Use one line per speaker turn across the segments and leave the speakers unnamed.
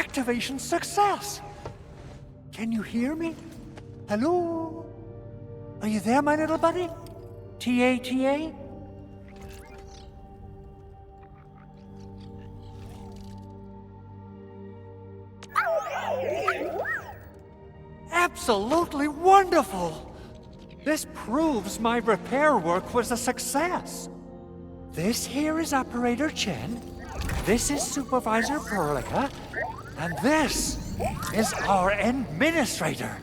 Activation success! Can you hear me? Hello? Are you there, my little buddy? T-A-T-A? Absolutely wonderful! This proves my repair work was a success. This here is Operator Chen, this is Supervisor Perlica, and this is our Endministrator.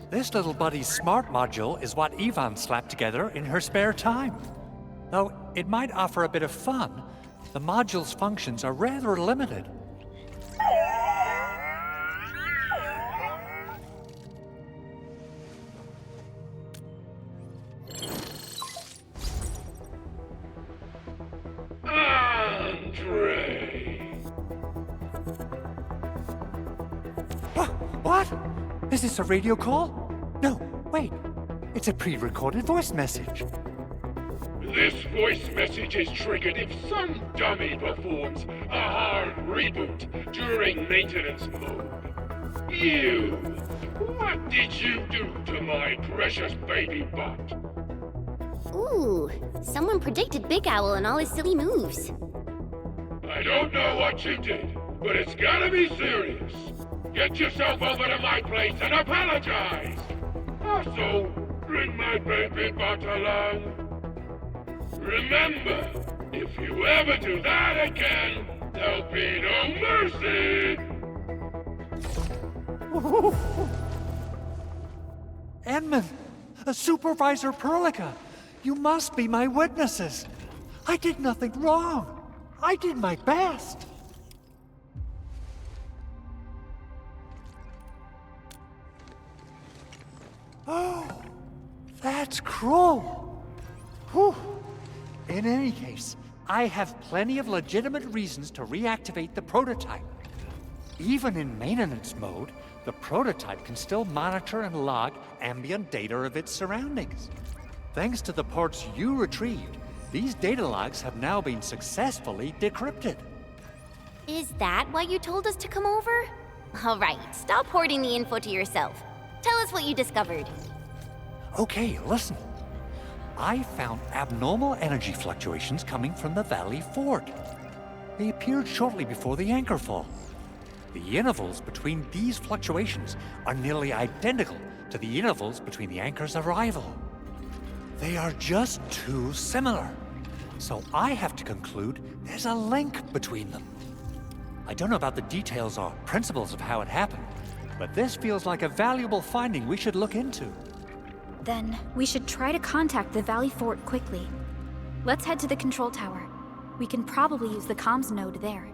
This little buddy's smart module is what Yvonne slapped together in her spare time. Though it might offer a bit of fun, the module's functions are rather limited. What? Is this a radio call? No, wait. It's a pre-recorded voice message.
This voice message is triggered if some dummy performs a hard reboot during maintenance mode. You! What did you do to my precious baby bot?
Ooh, someone predicted Big Owl and all his silly moves.
I don't know what you did, but it's gotta be serious. Get yourself over to my place and apologize! Also, bring my baby bot along. Remember, if you ever do that again, there'll be no mercy!
Endmin, Supervisor Perlica, you must be my witnesses. I did nothing wrong. I did my best. Oh, that's cruel. Whew. In any case, I have plenty of legitimate reasons to reactivate the prototype. Even in maintenance mode, the prototype can still monitor and log ambient data of its surroundings. Thanks to the ports you retrieved, these data logs have now been successfully decrypted.
Is that why you told us to come over? All right, stop hoarding the info to yourself. Tell us what you discovered.
Okay, listen. I found abnormal energy fluctuations coming from the Valley Fort. They appeared shortly before the anchor fall. The intervals between these fluctuations are nearly identical to the intervals between the anchor's arrival. They are just too similar. So I have to conclude there's a link between them. I don't know about the details or principles of how it happened, but this feels like a valuable finding we should look into.
Then we should try to contact the Valley Fort quickly. Let's head to the control tower. We can probably use the comms node there.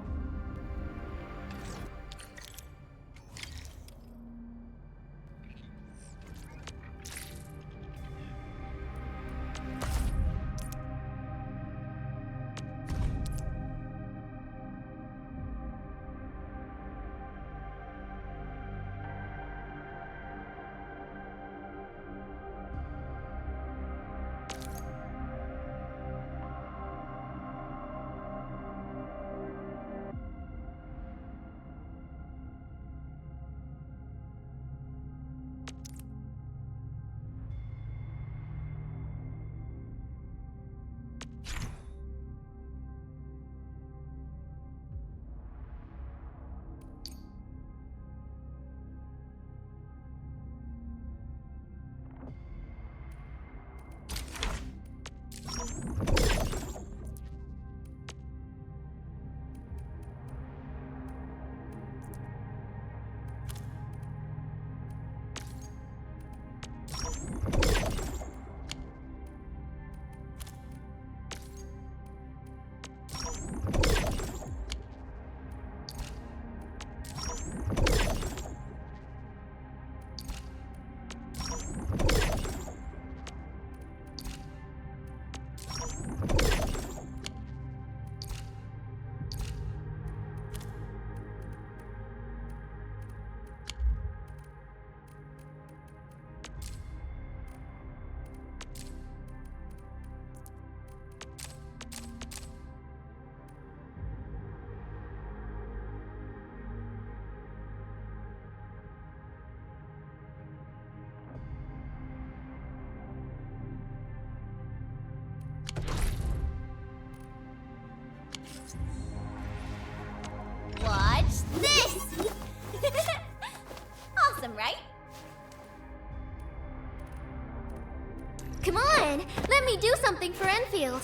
Watch this! Awesome, right? Come on, let me do something for Enfield.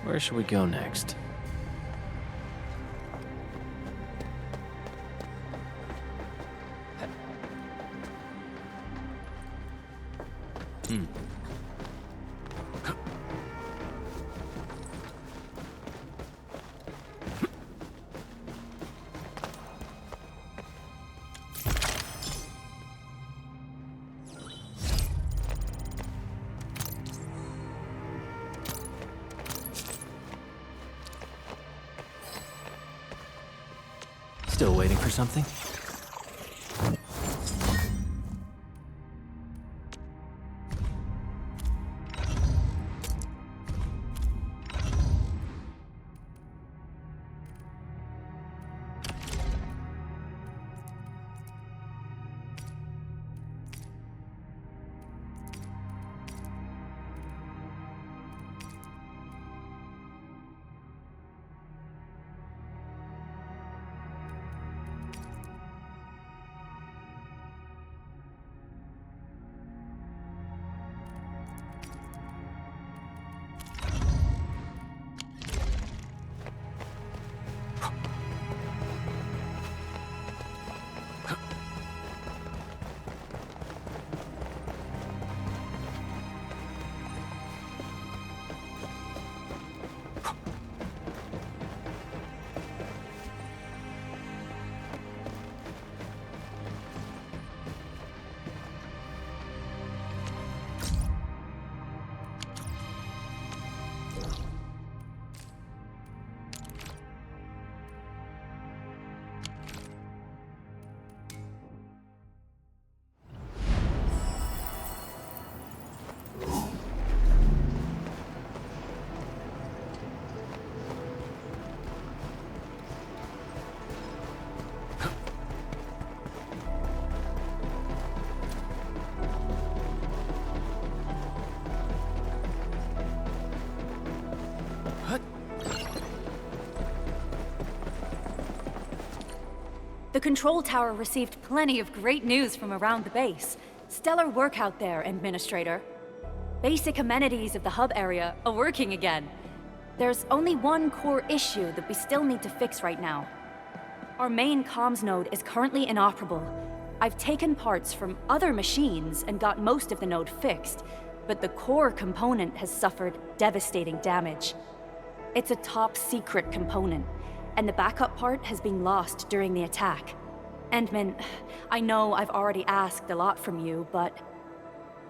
Where should we go next? Still waiting for something?
The control tower received plenty of great news from around the base. Stellar work out there, Endministrator. Basic amenities of the hub area are working again. There's only one core issue that we still need to fix right now. Our main comms node is currently inoperable. I've taken parts from other machines and got most of the node fixed, but the core component has suffered devastating damage. It's a top-secret component, and the backup part has been lost during the attack. Endmin, I know I've already asked a lot from you, but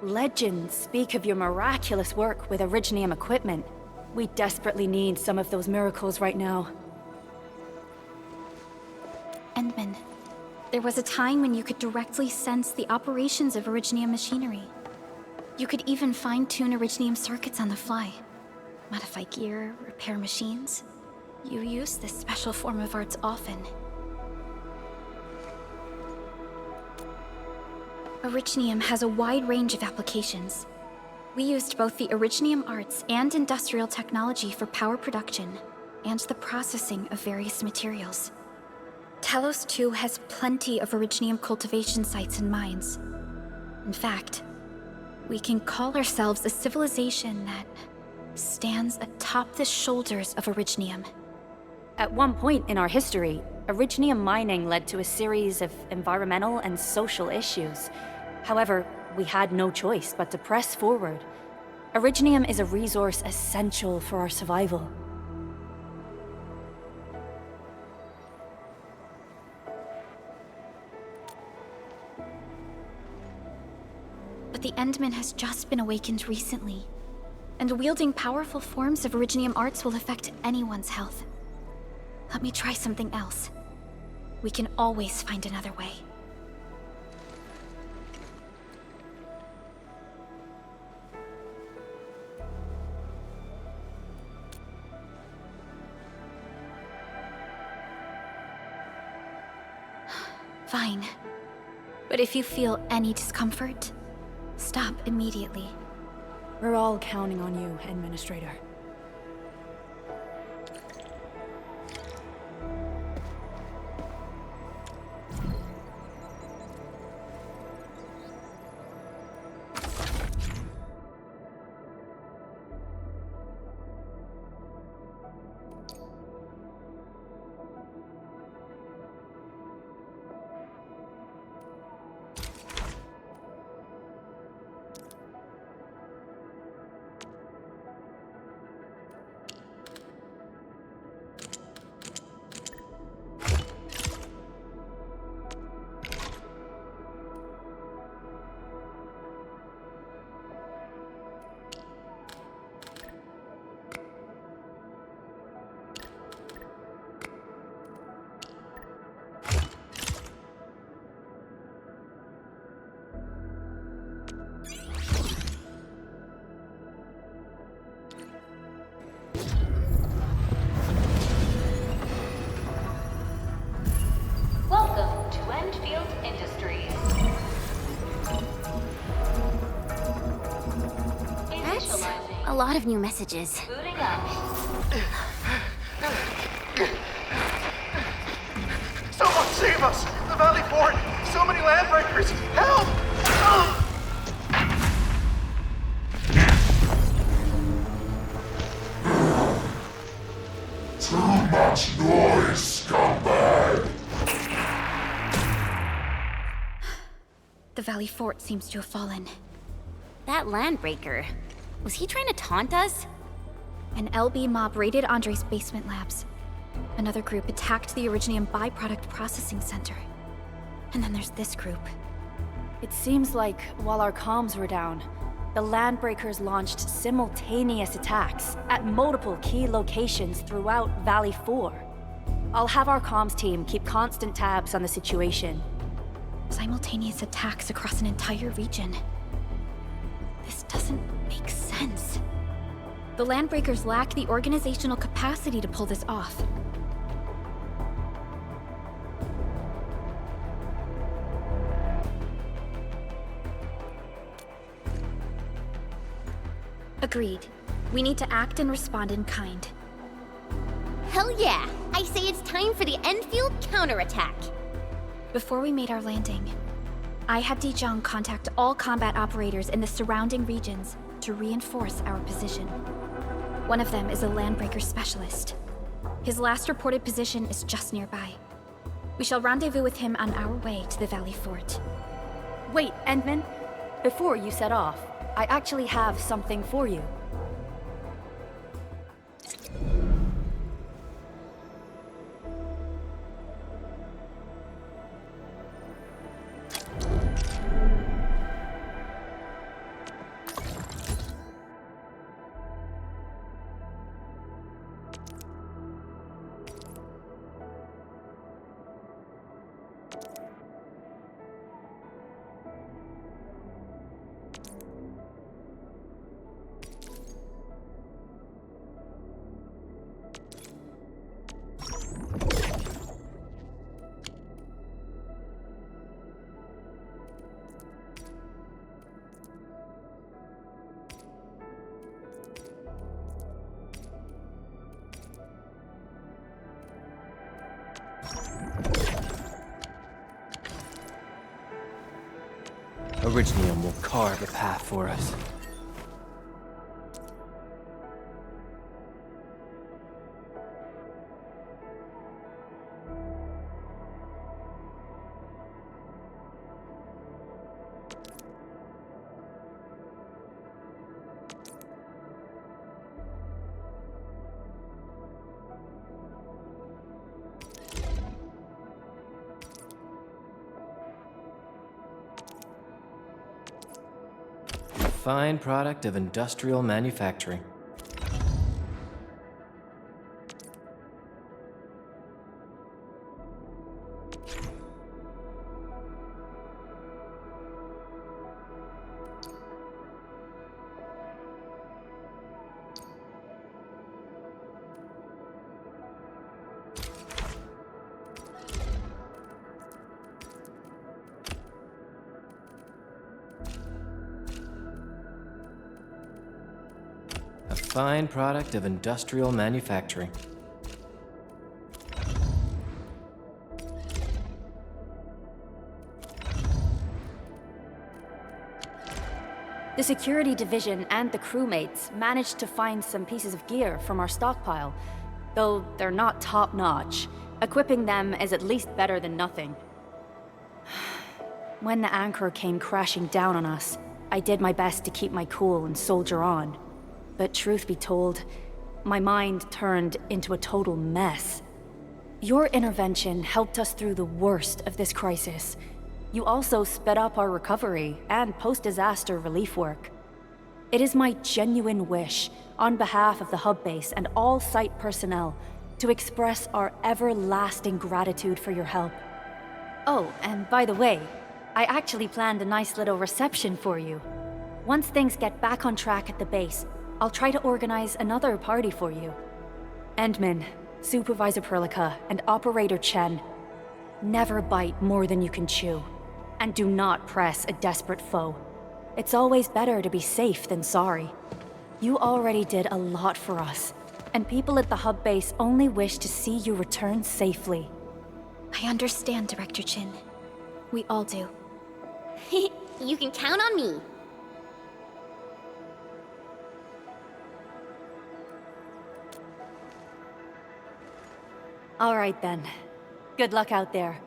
legends speak of your miraculous work with Originium equipment. We desperately need some of those miracles right now.
Endmin, there was a time when you could directly sense the operations of Originium machinery. You could even fine-tune Originium circuits on the fly. Modify gear, repair machines. You use this special form of arts often. Originium has a wide range of applications. We used both the Originium arts and industrial technology for power production, and the processing of various materials. Talos-II has plenty of Originium cultivation sites and mines. In fact, we can call ourselves a civilization that stands atop the shoulders of Originium.
At one point in our history, Originium mining led to a series of environmental and social issues. However, we had no choice but to press forward. Originium is a resource essential for our survival.
But the Endmin has just been awakened recently, and wielding powerful forms of Originium arts will affect anyone's health. Let me try something else. We can always find another way. Fine. But if you feel any discomfort, stop immediately.
We're all counting on you, Endministrator.
Welcome to Endfield Industries.
That's
Initializing.
a lot of new messages.
Booting up.
Someone save us! The Valley Fort! So many landbreakers! Help!
Too much noise, scumbag!
The Valley Fort seems to have fallen.
That landbreaker. Was he trying to taunt us?
An LB mob raided Andre's basement labs. Another group attacked the Originium byproduct processing center. And then there's this group.
It seems like while our comms were down, the Landbreakers launched simultaneous attacks at multiple key locations throughout Valley 4. I'll have our comms team keep constant tabs on the situation.
Simultaneous attacks across an entire region. This doesn't make sense. The Landbreakers lack the organizational capacity to pull this off. Agreed. We need to act and respond in kind.
Hell yeah! I say it's time for the Endfield counterattack.
Before we made our landing, I had Dijong contact all combat operators in the surrounding regions to reinforce our position. One of them is a Landbreaker specialist. His last reported position is just nearby. We shall rendezvous with him on our way to the Valley Fort.
Wait, Endmin. Before you set off, I actually have something for you.
Originium will carve a path for us. Fine product of industrial manufacturing. fine product of industrial manufacturing.
The security division and the crewmates managed to find some pieces of gear from our stockpile, though they're not top-notch. Equipping them is at least better than nothing. When the anchor came crashing down on us, I did my best to keep my cool and soldier on. But truth be told, my mind turned into a total mess. Your intervention helped us through the worst of this crisis. You also sped up our recovery and post-disaster relief work. It is my genuine wish, on behalf of the hub base and all site personnel, to express our everlasting gratitude for your help. Oh, and by the way, I actually planned a nice little reception for you. Once things get back on track at the base, I'll try to organize another party for you. Endmin, Supervisor Perlica, and Operator Chen, never bite more than you can chew. And do not press a desperate foe. It's always better to be safe than sorry. You already did a lot for us, and people at the hub base only wish to see you return safely.
I understand, Director Chin. We all do.
You can count on me.
All right then. Good luck out there.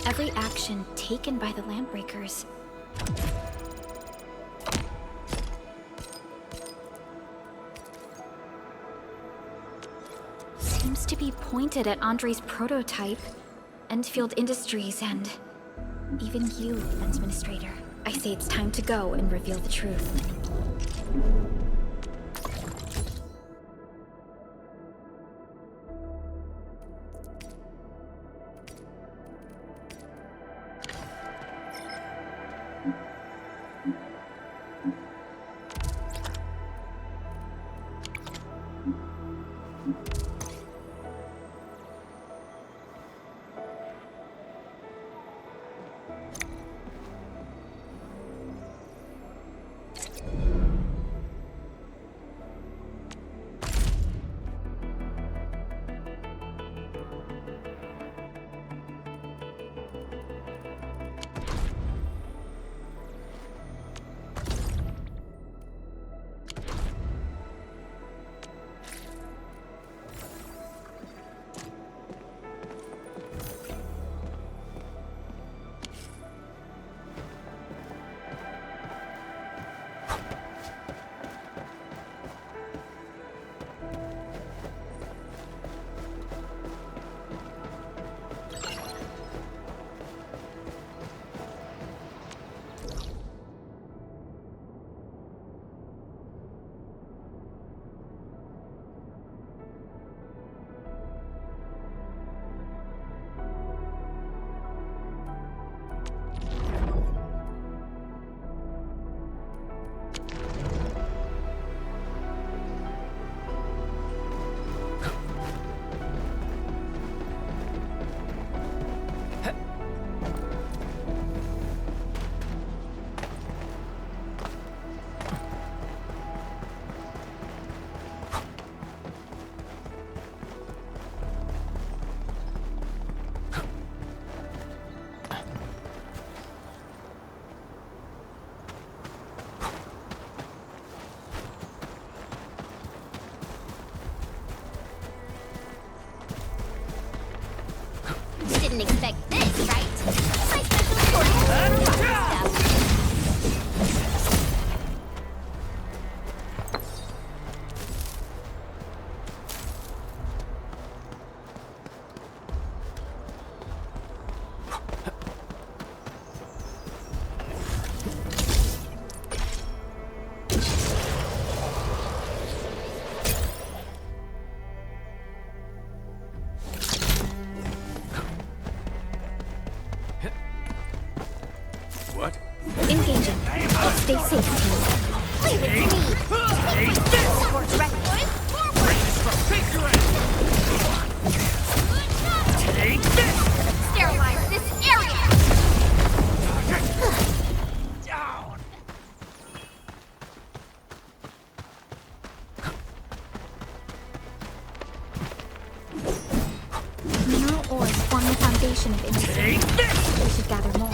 Every action taken by the Landbreakers seems to be pointed at Andre's prototype, Endfield Industries, and even you, Endministrator. I say it's time to go and reveal the truth.
Didn't expect this, right? My special stuff.
Engaging. Stay safe, team.
Leave it to me. Forward, right.
Take this!
Sterilize this area.
Down!
population of innocents. We should gather more.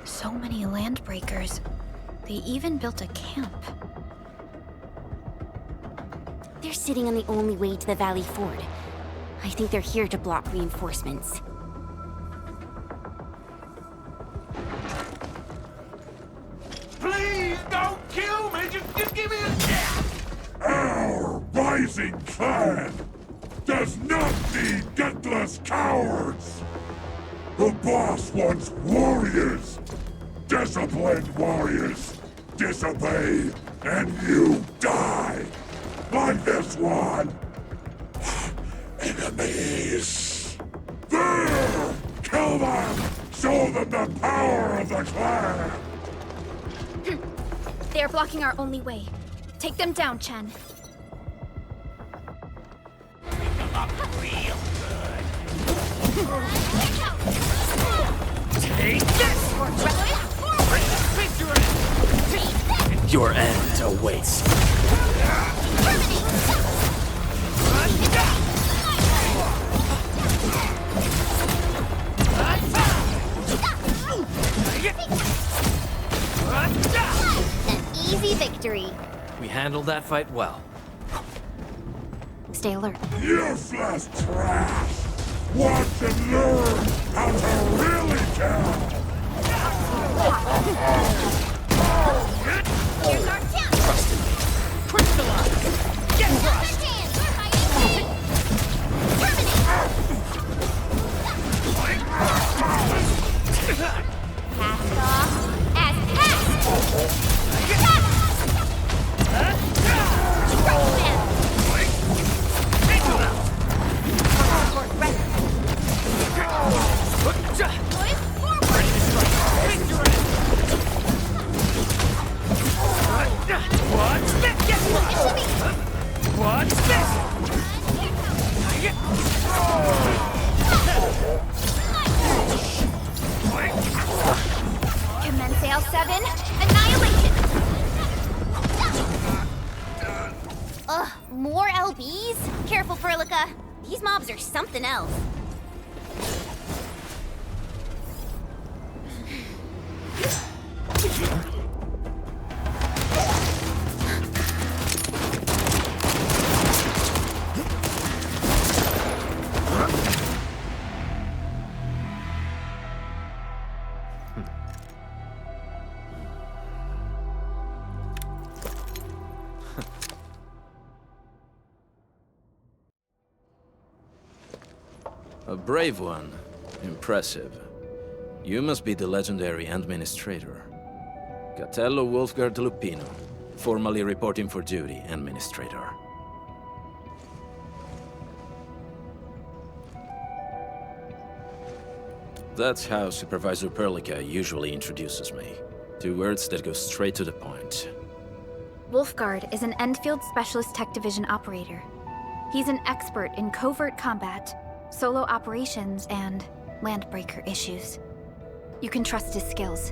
So many landbreakers. They even built a camp.
They're sitting on the only way to the Valley Ford. I think they're here to block reinforcements.
Please don't kill me! Just give me a chance!
Our rising clan does not need gutless cowards! The boss wants warriors! Disciplined warriors! Disobey, and you die! Like this one! Enemies! There! Kill them! Show them the power of the clan!
They are blocking our only way. Take them down, Chen.
Take this! Your end awaits.
An easy victory.
We handled that fight well.
Stay alert.
Useless trash! Watch and learn how to really kill!
Here's our chance.
Trust in me. Crystallize! Get crushed!
Cast off as cast! careful, Furlica. These mobs are something else.
A brave one. Impressive. You must be the legendary Endministrator. Catello Wolfgard Lupino, formally reporting for duty, Endministrator. That's how Supervisor Perlica usually introduces me. 2 words that go straight to the point.
Wolfgard is an Endfield Specialist Tech Division operator. He's an expert in covert combat, solo operations, and landbreaker issues. You can trust his skills.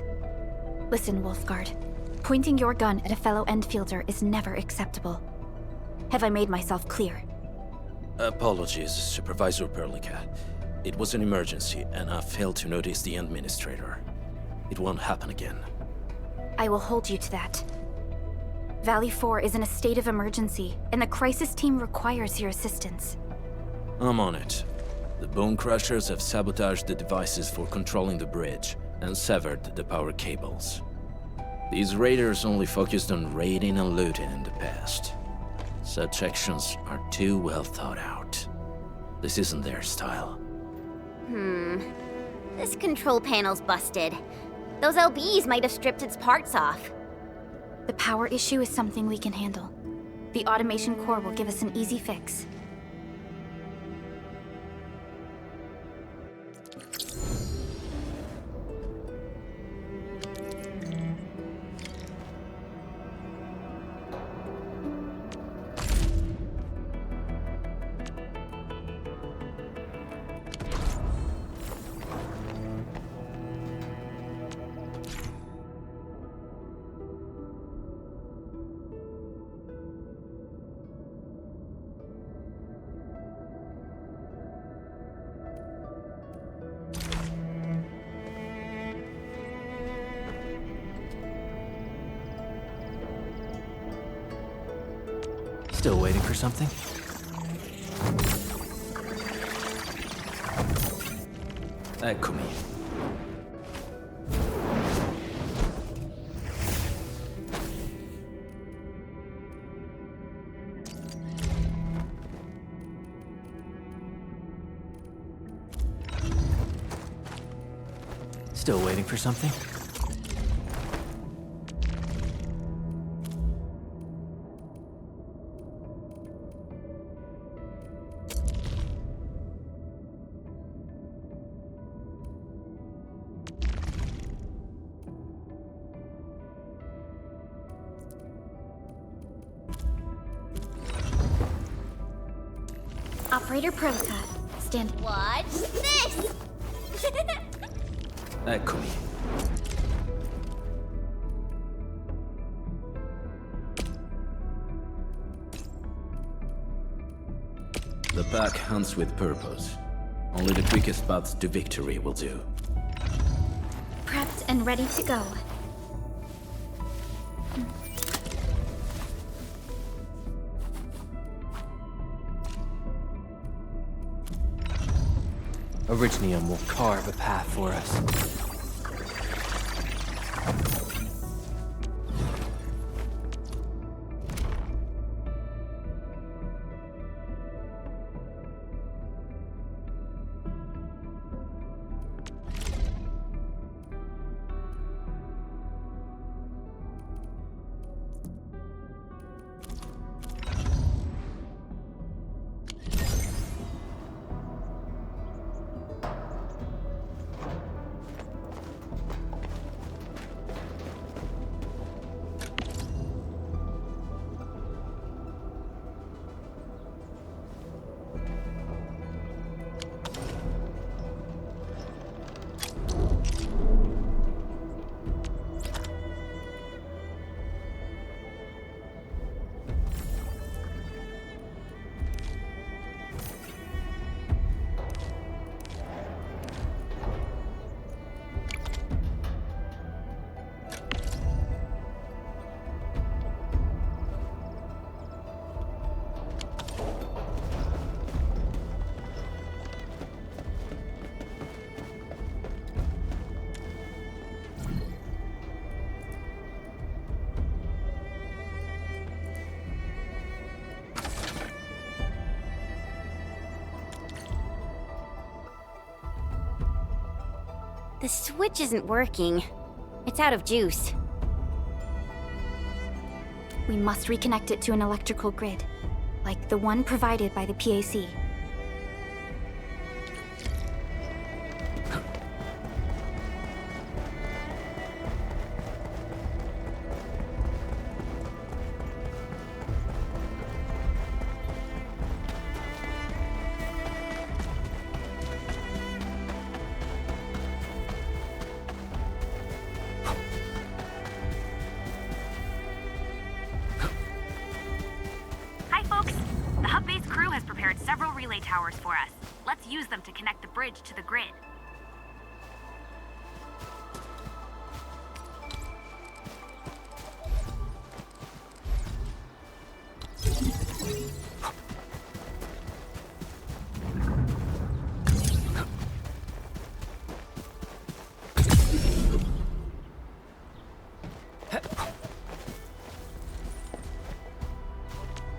Listen, Wolfgard. Pointing your gun at a fellow Endfielder is never acceptable. Have I made myself clear?
Apologies, Supervisor Perlica. It was an emergency, and I failed to notice the Endministrator. It won't happen again.
I will hold you to that. Valley 4 is in a state of emergency, and the crisis team requires your assistance.
I'm on it. The Bone Crushers have sabotaged the devices for controlling the bridge, and severed the power cables. These raiders only focused on raiding and looting in the past. Such actions are too well thought out. This isn't their style.
This control panel's busted. Those LBs might have stripped its parts off.
The power issue is something we can handle. The automation core will give us an easy fix.
Still waiting for something?
Eccomi.
Still waiting for something?
Operator Perlica, stand.
Watch this!
Eccomi. The pack hunts with purpose. Only the quickest path to victory will do.
Prepped and ready to go.
Originium will carve a path for us.
The switch isn't working. It's out of juice.
We must reconnect it to an electrical grid, like the one provided by the PAC.
Hi, folks. The hub base crew has prepared several relay towers for us. Let's use them to connect the bridge to the grid.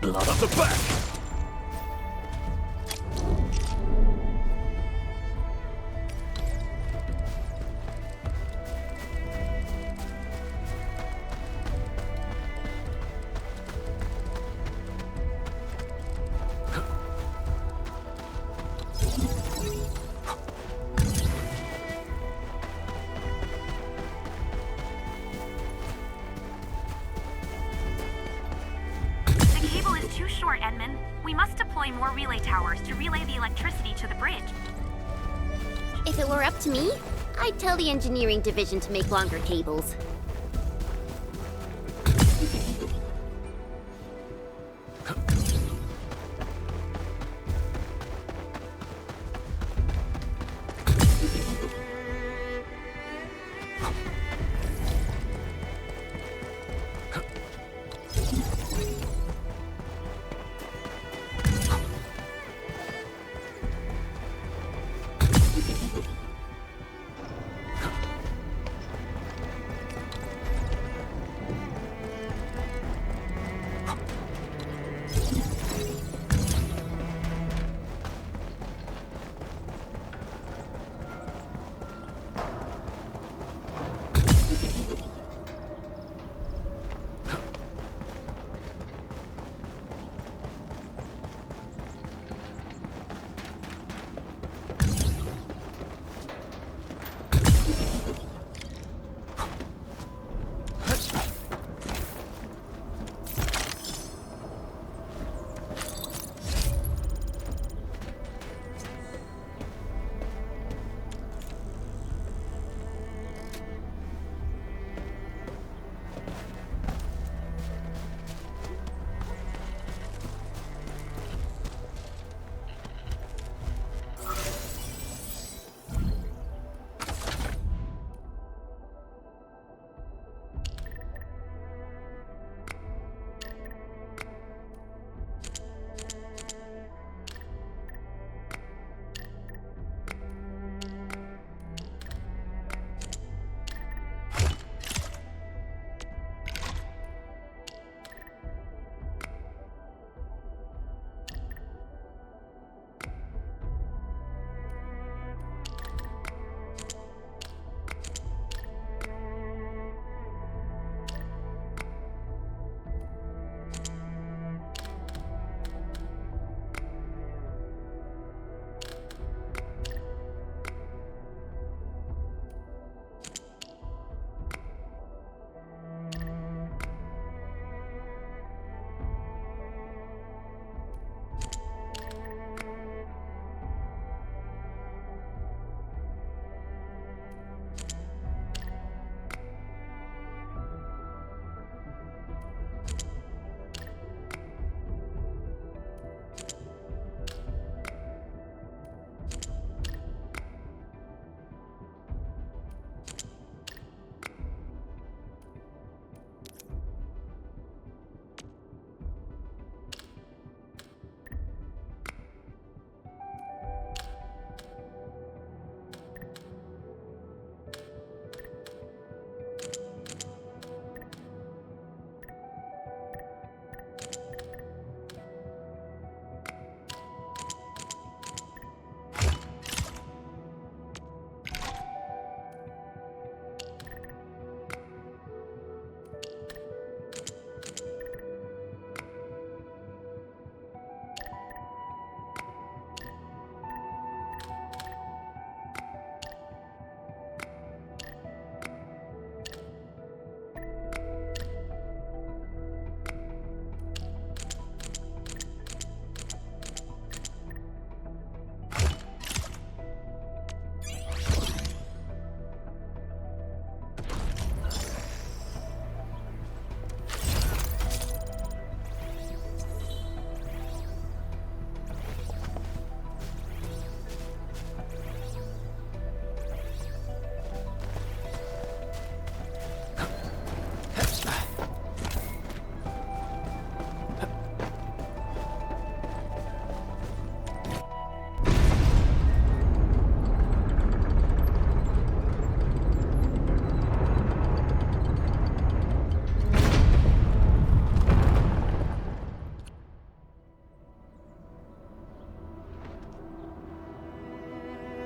Blood off the back!
The cable is too short, Endmin. We must deploy more relay towers to relay the electricity to the bridge.
If it were up to me, I'd tell the engineering division to make longer cables.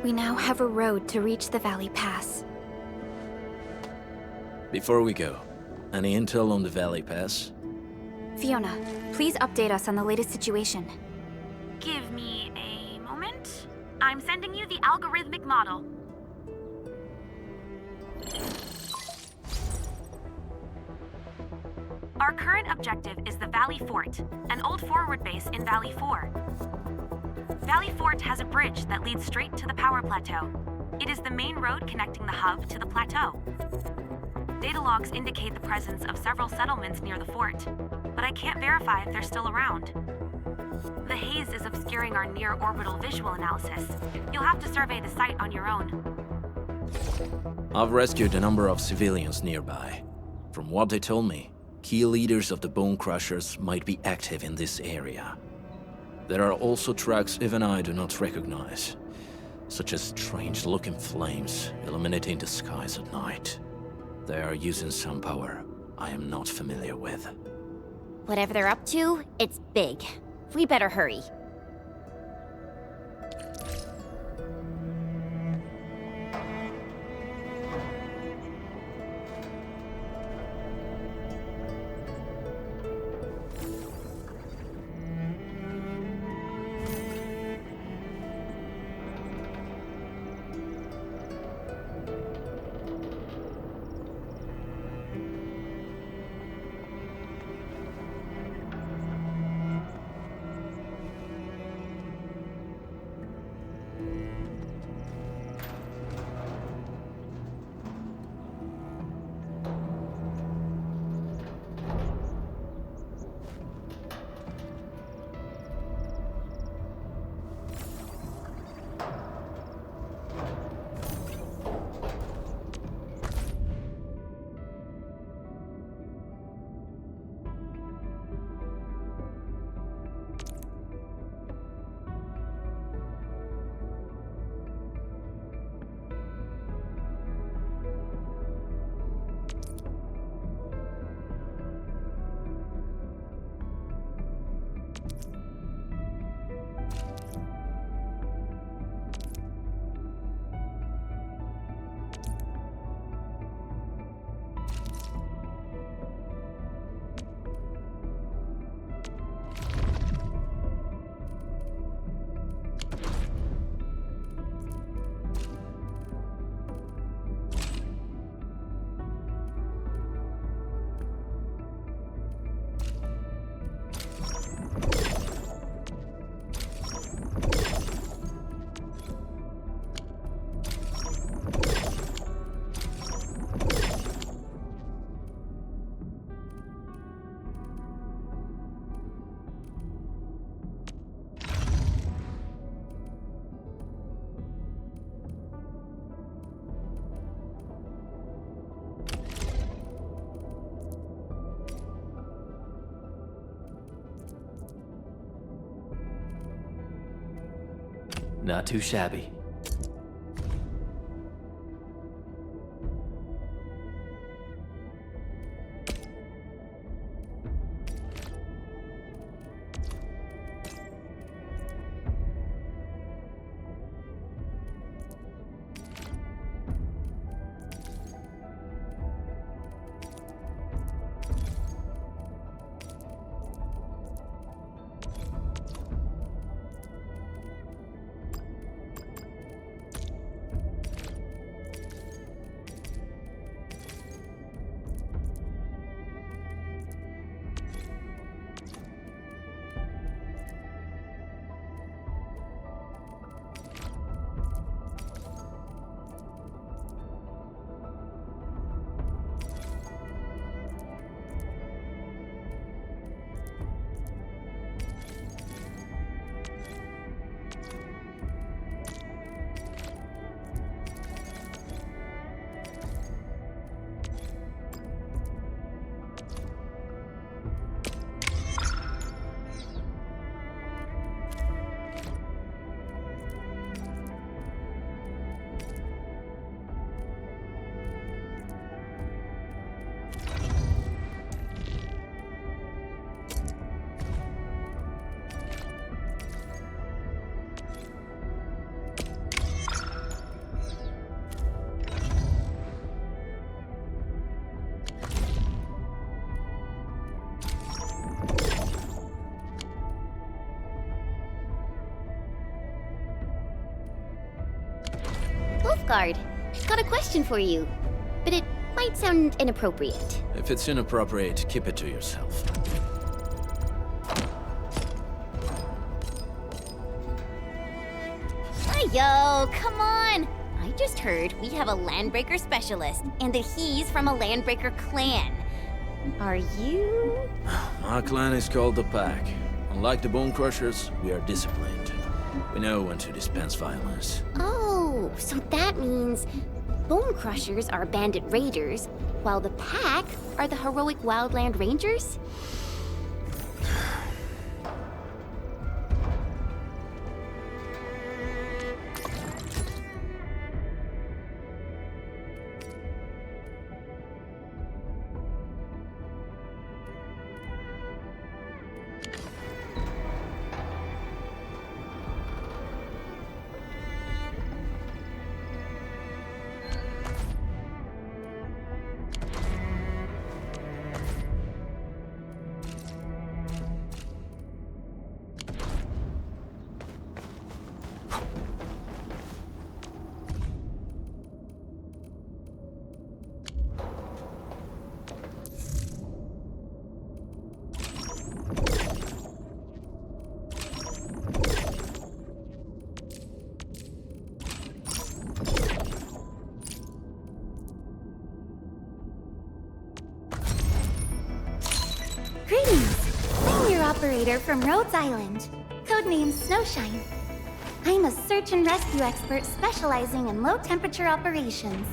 We now have a road to reach the Valley Pass.
Before we go, any intel on the Valley Pass?
Fiona, please update us on the latest situation.
Give me a moment. I'm sending you the algorithmic model. Our current objective is the Valley Fort, an old forward base in Valley 4. Valley Fort has a bridge that leads straight to the power plateau. It is the main road connecting the hub to the plateau. Data logs indicate the presence of several settlements near the fort, but I can't verify if they're still around. The haze is obscuring our near-orbital visual analysis. You'll have to survey the site on your own.
I've rescued a number of civilians nearby. From what they told me, key leaders of the Bone Crushers might be active in this area. There are also tracks even I do not recognize, such as strange-looking flames illuminating the skies at night. They are using some power I am not familiar with.
Whatever they're up to, it's big. We better hurry.
Not too shabby.
off guard. Got a question for you, but it might sound inappropriate.
If it's inappropriate, keep it to yourself.
Yo, come on! I just heard we have a Landbreaker specialist, and that he's from a Landbreaker clan. Are you?
Our clan is called the Pack. Unlike the Bone Crushers, we are disciplined. We know when to dispense violence.
Oh, so that means Bone Crushers are bandit raiders, while the Pack are the heroic Wildland Rangers?
Greetings! I'm your operator from Rhodes Island, codenamed Snowshine. I'm a search and rescue expert specializing in low-temperature operations.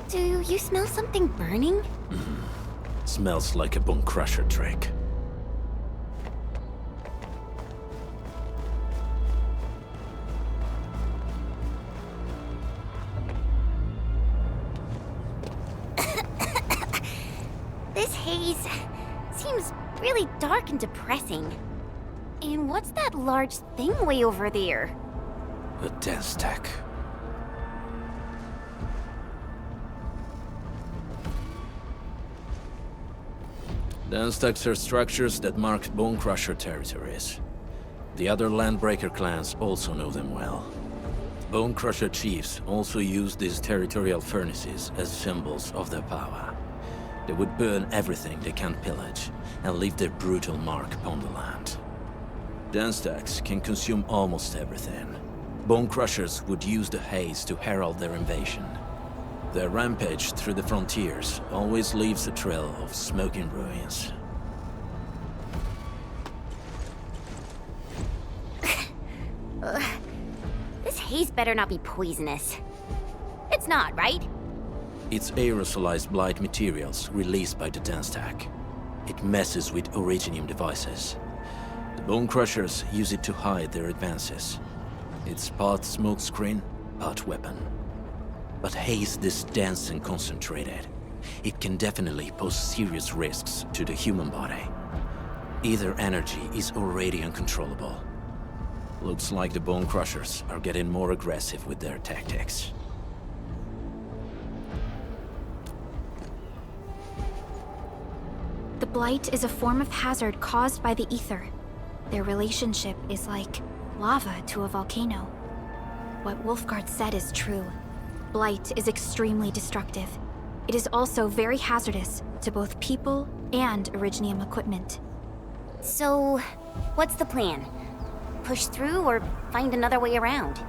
Do you smell something burning?
Smells like a Bone Crusher trick.
This haze seems really dark and depressing. And what's that large thing way over there?
A dense tech. Dense techs are structures that mark Bone Crusher territories. The other Landbreaker clans also know them well. Bone Crusher chiefs also use these territorial furnaces as symbols of their power. They would burn everything they can't pillage, and leave their brutal mark upon the land. Dense techs can consume almost everything. Bone Crushers would use the haze to herald their invasion. Their rampage through the frontiers always leaves a trail of smoking ruins.
This haze better not be poisonous. It's not, right?
It's aerosolized blight materials released by the dense tech. It messes with Originium devices. The Bone Crushers use it to hide their advances. It's part smokescreen, part weapon. But haze this dense and concentrated. it can definitely pose serious risks to the human body. Either energy is already uncontrollable. Looks like the Bone Crushers are getting more aggressive with their tactics.
The Blight is a form of hazard caused by the ether. Their relationship is like lava to a volcano. What Wolfguard said is true. Blight is extremely destructive. It is also very hazardous to both people and Originium equipment.
So, what's the plan? Push through or find another way around?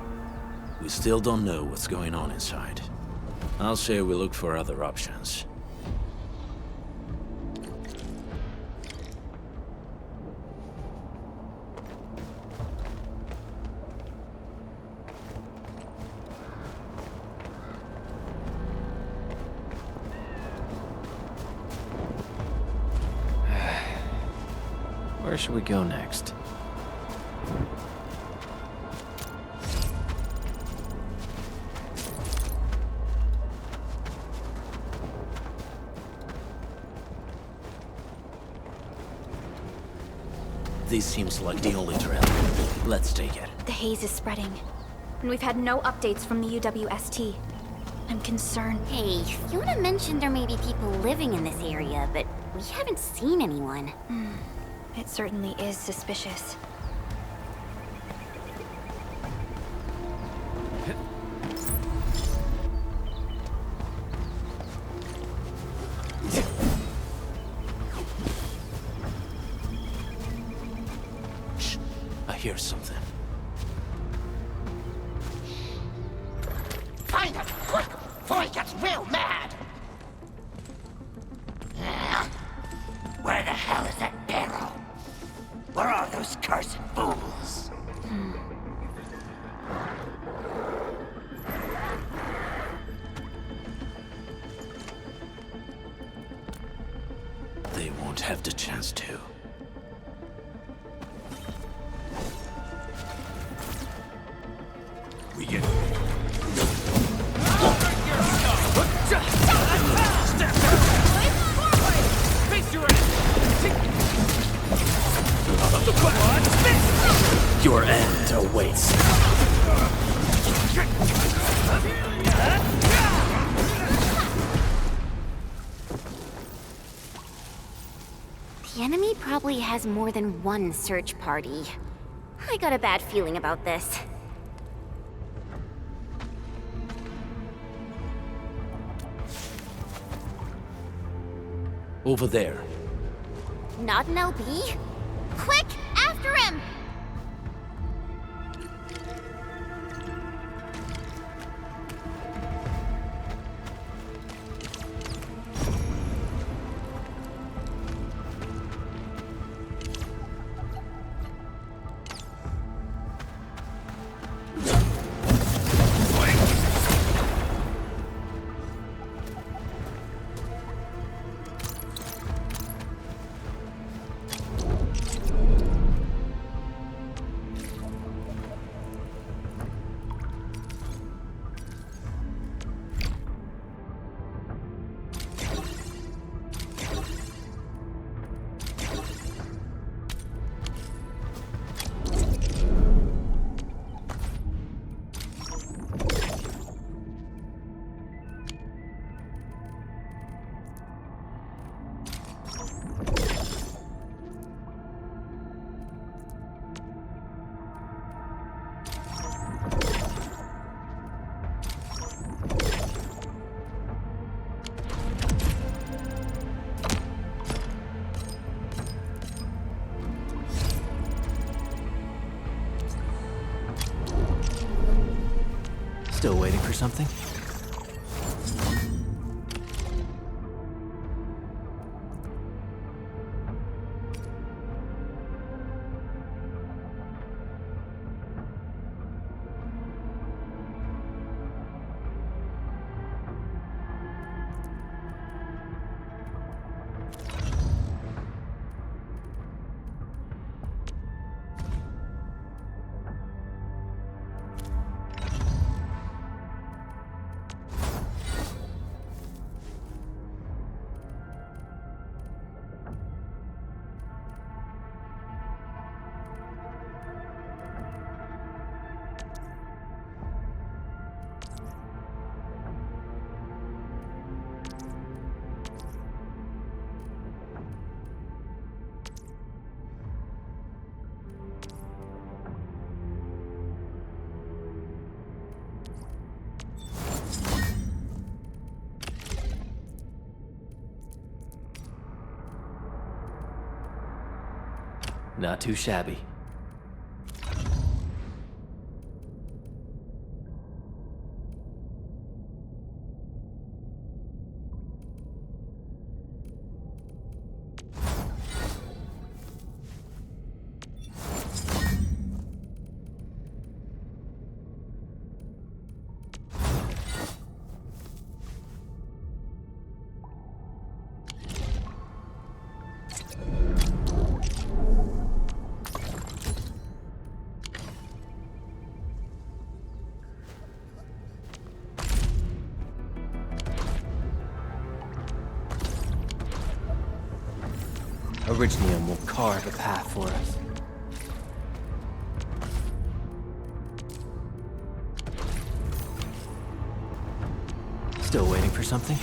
We still don't know what's going on inside. I'll say we look for other options.
Where should we go next?
This seems like the only trail. Let's take it.
The haze is spreading, and we've had no updates from the UWST. I'm concerned.
Hey, Fiona mentioned there may be people living in this area, but we haven't seen anyone.
It certainly is suspicious.
Shh, I hear something.
Find it, quick, before he gets real mad! Where the hell is that barrel? Where are those cursed fools?
They won't have the chance to. We get... Your end awaits.
The enemy probably has more than one search party. I got a bad feeling about this.
Over there.
Not an LB? Quick, after him!
Still waiting for something? Not too shabby. Originium will carve a path for us. Still waiting for something?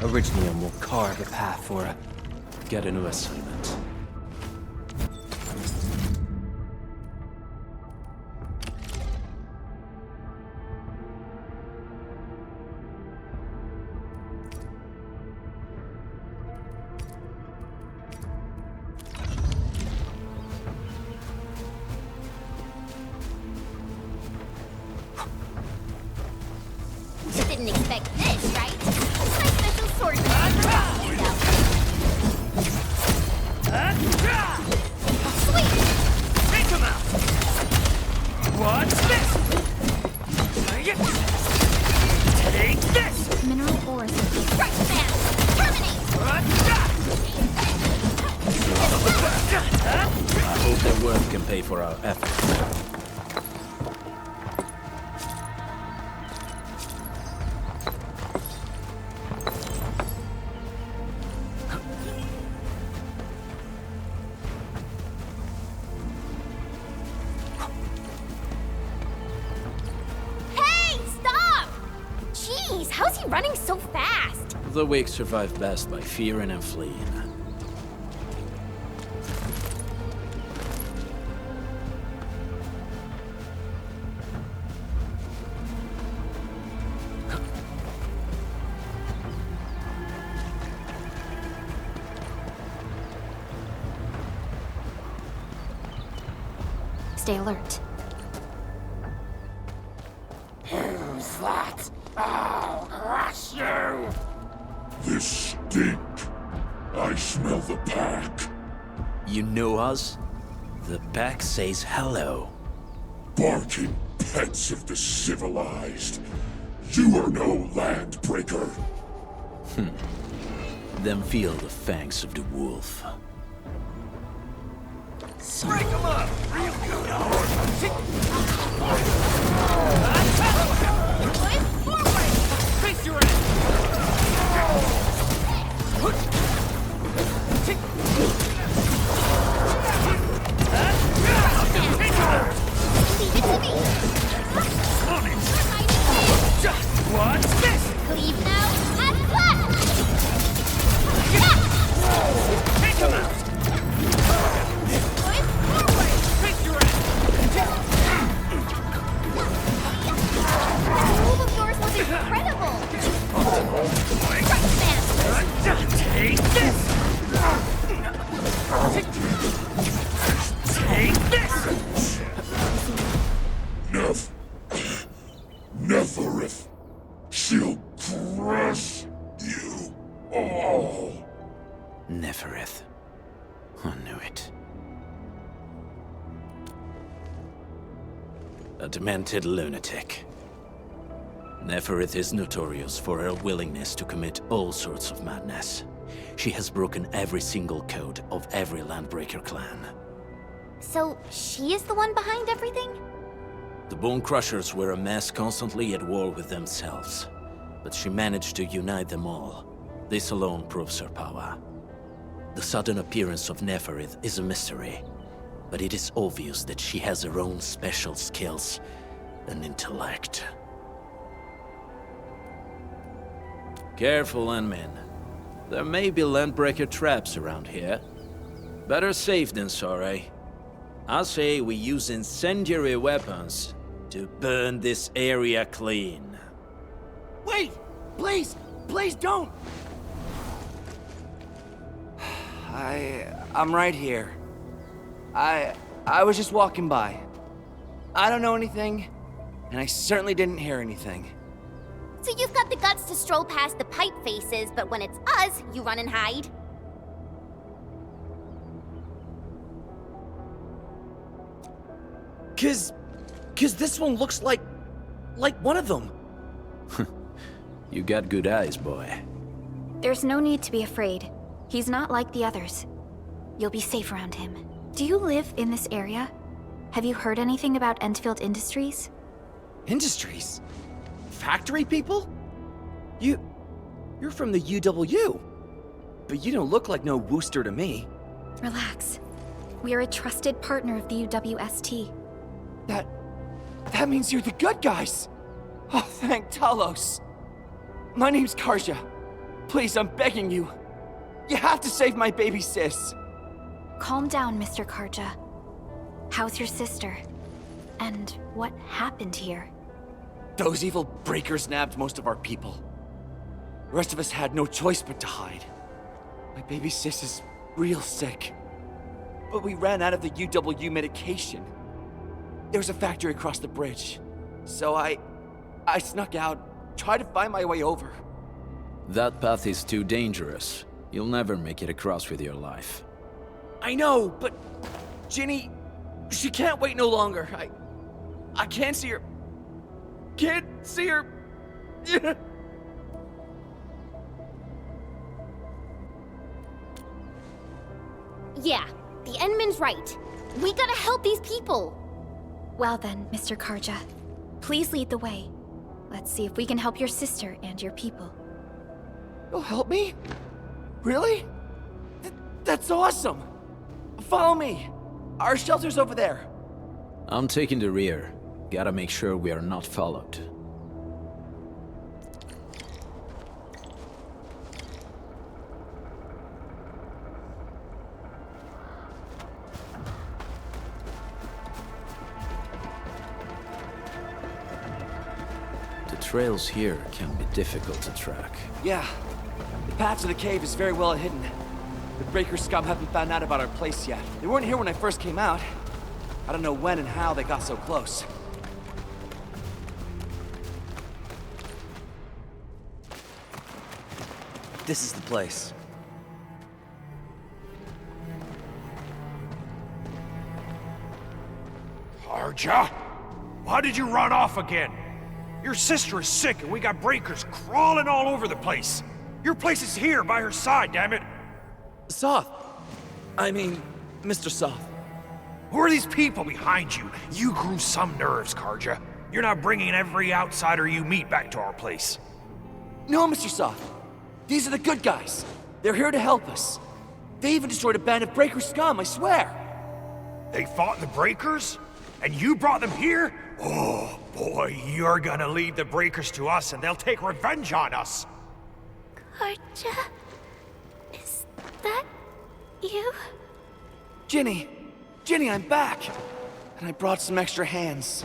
Originium will carve a path for us. Get a new assignment.
You didn't expect this, right? My special sword.
Take him out! What's this? Take this!
Mineral ores.
Right, man! Terminate!
I hope their work can pay for our efforts.
Hey, stop! Jeez, how's he running so fast?
The weak survive best by fearing and fleeing.
Stay alert.
Who's that? I'll crush you!
This stink. I smell the pack.
You know us? The pack says hello.
Barking pets of the civilized. You are no landbreaker.
Then feel the fangs of the wolf.
Break him up! Real good! Forward! Face your end! What's this?
Leave now and cut!
Take him out! Face your end!
That move of yours was incredible! Right, man!
Take this! Take this!
Neferith. She'll crush you all.
Neferith. I knew it. A demented lunatic. Neferith is notorious for her willingness to commit all sorts of madness. She has broken every single code of every Landbreaker clan.
So, she is the one behind everything?
The Bone Crushers were a mess constantly at war with themselves, but she managed to unite them all. This alone proves her power. The sudden appearance of Neferith is a mystery, but it is obvious that she has her own special skills, and intellect. Careful, Endmin. There may be landbreaker traps around here. Better safe than sorry. I say we use incendiary weapons to burn this area clean.
Wait! Please! Please don't! I'm right here. I was just walking by. I don't know anything, and I certainly didn't hear anything.
So you've got the guts to stroll past the pipe faces, but when it's us, you run and hide?
Cause this one looks like one of them.
You got good eyes, boy.
There's no need to be afraid. He's not like the others. You'll be safe around him. Do you live in this area? Have you heard anything about Endfield Industries?
Industries? Factory people? You're from the UW. But you don't look like no Wooster to me.
Relax. We are a trusted partner of the UWST.
That means you're the good guys! Oh, thank Talos. My name's Karja. Please, I'm begging you. You have to save my baby sis.
Calm down, Mr. Karja. How's your sister? And what happened here?
Those evil breakers nabbed most of our people. The rest of us had no choice but to hide. My baby sis is real sick. But we ran out of the UW medication. There's a factory across the bridge. So I snuck out, tried to find my way over.
That path is too dangerous. You'll never make it across with your life.
I know, but Ginny, she can't wait no longer. I can't see her. Can't see her.
Yeah, the Endmin's right. We gotta help these people.
Well then, Mr. Karja, please lead the way. Let's see if we can help your sister and your people.
You'll help me? Really? That's awesome! Follow me! Our shelter's over there.
I'm taking the rear. Gotta make sure we are not followed. The trails here can be difficult to track.
Yeah. The path to the cave is very well hidden. The Breaker scum haven't found out about our place yet. They weren't here when I first came out. I don't know when and how they got so close. This is the place.
Karja? Why did you run off again? Your sister is sick and we got breakers crawling all over the place. Your place is here by her side, damn it.
Soth. I mean, Mr. Soth.
Who are these people behind you? You grew some nerves, Karja. You're not bringing every outsider you meet back to our place.
No, Mr. Soth. These are the good guys. They're here to help us. They even destroyed a band of Breaker scum, I swear.
They fought the Breakers? And you brought them here? Oh, boy, you're gonna lead the Breakers to us and they'll take revenge on us.
Karja? Is that you?
Ginny! Ginny, I'm back! And I brought some extra hands.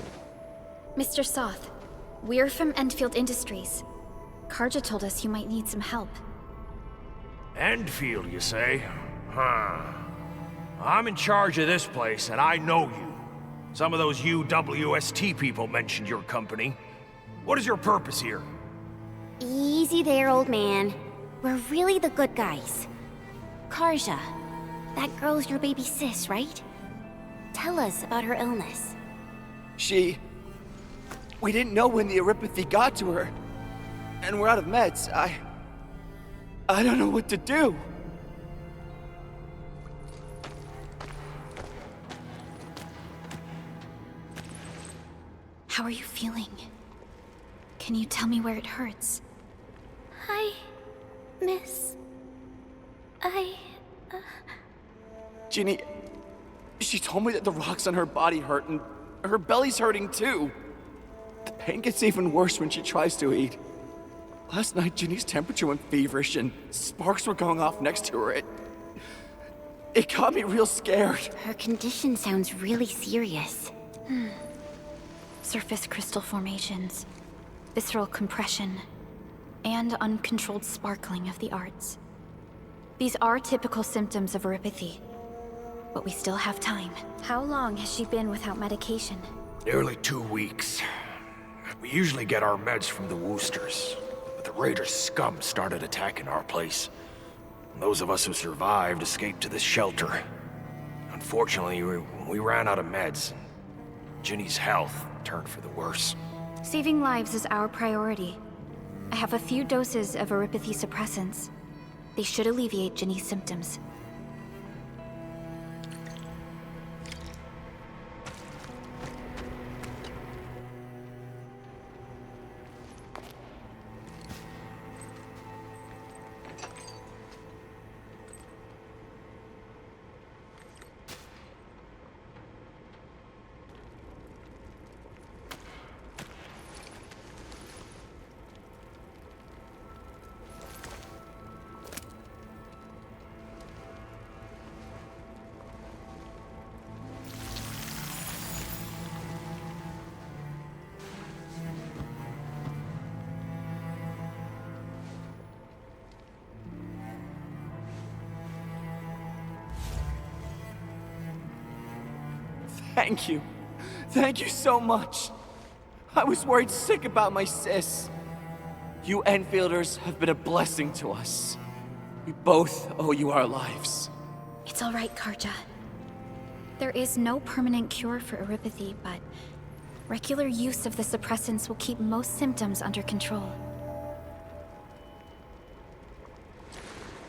Mr. Soth, we're from Endfield Industries. Karja told us you might need some help.
Endfield, you say? Huh. I'm in charge of this place, and I know you. Some of those UWST people mentioned your company. What is your purpose here?
Easy there, old man. We're really the good guys. Karja, that girl's your baby sis, right? Tell us about her illness.
We didn't know when the erypathy got to her. And we're out of meds. I don't know what to do.
How are you feeling? Can you tell me where it hurts?
Hi, miss.
Ginny, she told me that the rocks on her body hurt and her belly's hurting too. pain gets even worse when she tries to eat. Last night, Ginny's temperature went feverish and sparks were going off next to her. It got me real scared.
Her condition sounds really serious.
Surface crystal formations, visceral compression, and uncontrolled sparkling of the arts. These are typical symptoms of erypathy, but we still have time. How long has she been without medication?
Nearly 2 weeks. We usually get our meds from the Woosters, but the Raiders' scum started attacking our place. Those of us who survived escaped to this shelter. Unfortunately, we ran out of meds, and Ginny's health turned for the worse.
Saving lives is our priority. I have a few doses of erypathy suppressants. They should alleviate Ginny's symptoms.
Thank you. Thank you so much. I was worried sick about my sis. You Enfielders have been a blessing to us. We both owe you our lives.
It's all right, Karja. There is no permanent cure for erypathy, but regular use of the suppressants will keep most symptoms under control.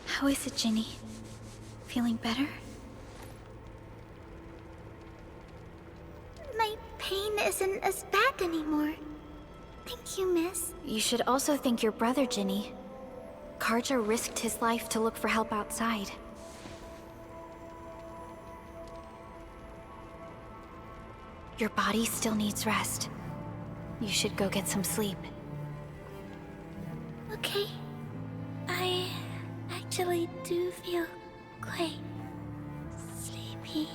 How is it, Ginny? Feeling better?
My pain isn't as bad anymore. Thank you, miss.
You should also thank your brother, Ginny. Karja risked his life to look for help outside. Your body still needs rest. You should go get some sleep.
Okay. I actually do feel quite sleepy.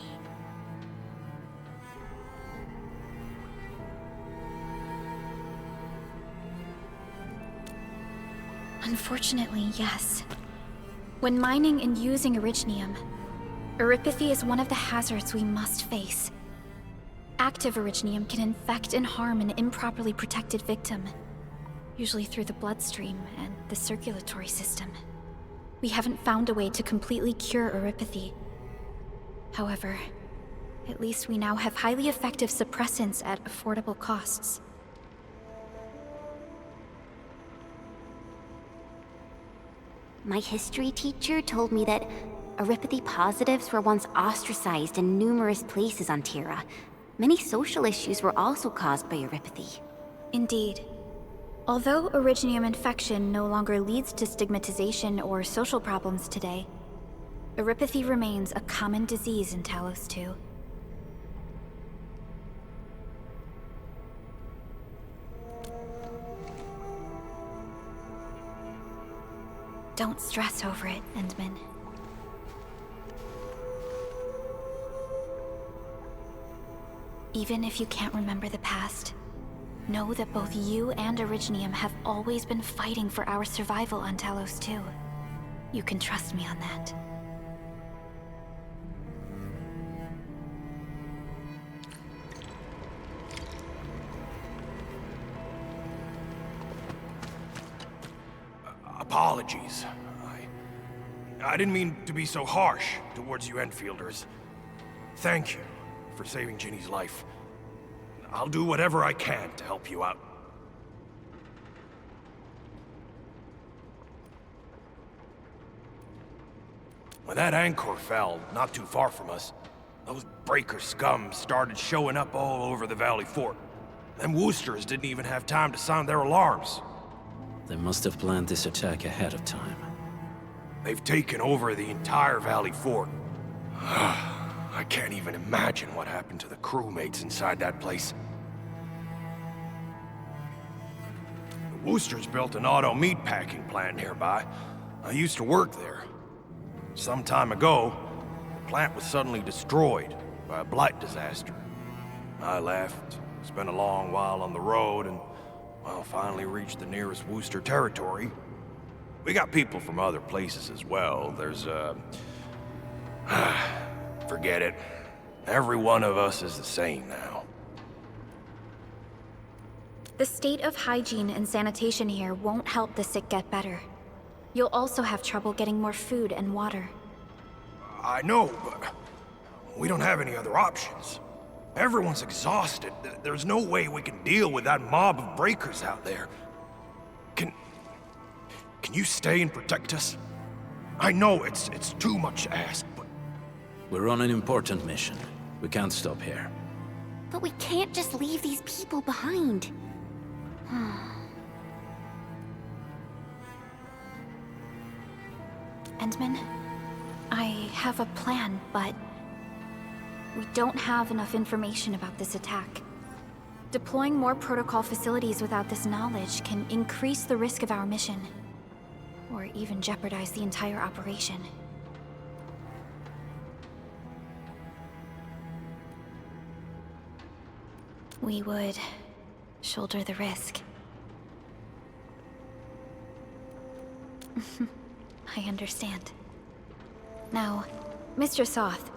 Unfortunately, yes. When mining and using Originium, erypathy is one of the hazards we must face. Active Originium can infect and harm an improperly protected victim, usually through the bloodstream and the circulatory system. We haven't found a way to completely cure erypathy. However, at least we now have highly effective suppressants at affordable costs.
My history teacher told me that erypathy positives were once ostracized in numerous places on Terra. Many social issues were also caused by erypathy.
Indeed. Although Originium infection no longer leads to stigmatization or social problems today, erypathy remains a common disease in Talos-II. Don't stress over it, Endmin. Even if you can't remember the past, know that both you and Originium have always been fighting for our survival on Talos-II. You can trust me on that.
Apologies. I didn't mean to be so harsh towards you Enfielders. Thank you for saving Ginny's life. I'll do whatever I can to help you out. When that anchor fell not too far from us, those breaker scum started showing up all over the Valley Fort. Them Woosters didn't even have time to sound their alarms.
They must have planned this attack ahead of time.
They've taken over the entire Valley Fort. I can't even imagine what happened to the crewmates inside that place. Wooster's built an auto meat packing plant nearby. I used to work there. Some time ago, the plant was suddenly destroyed by a blight disaster. I left, spent a long while on the road, and, well, finally reached the nearest Wooster territory. We got people from other places as well. There's, forget it. Every one of us is the same now.
The state of hygiene and sanitation here won't help the sick get better. You'll also have trouble getting more food and water.
I know, but we don't have any other options. Everyone's exhausted. There's no way we can deal with that mob of breakers out there. Can you stay and protect us? I know it's too much to ask, but...
We're on an important mission. We can't stop here.
But we can't just leave these people behind.
Endmin, I have a plan, but we don't have enough information about this attack. Deploying more protocol facilities without this knowledge can increase the risk of our mission, or even jeopardize the entire operation. We would shoulder the risk. I understand. Now, Mr. Soth,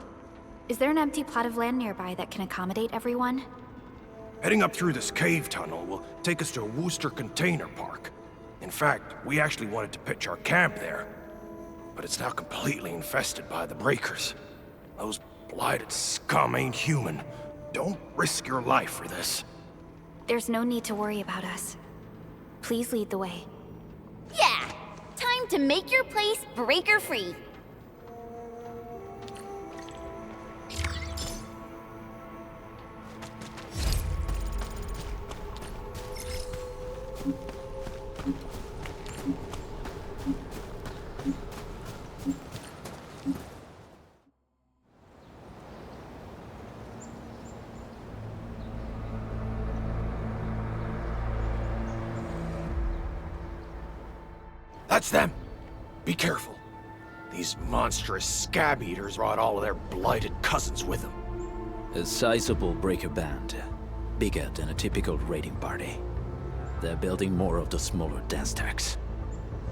is there an empty plot of land nearby that can accommodate everyone?
Heading up through this cave tunnel will take us to a Wooster container park. In fact, we actually wanted to pitch our camp there. But it's now completely infested by the breakers. Those blighted scum ain't human. Don't risk your life for this.
There's no need to worry about us. Please lead the way.
Yeah! Time to make your place breaker-free.
That's them! Be careful. These monstrous scab eaters brought all of their blighted cousins with them.
A sizable breaker band. Bigger than a typical raiding party. They're building more of the smaller dance tags.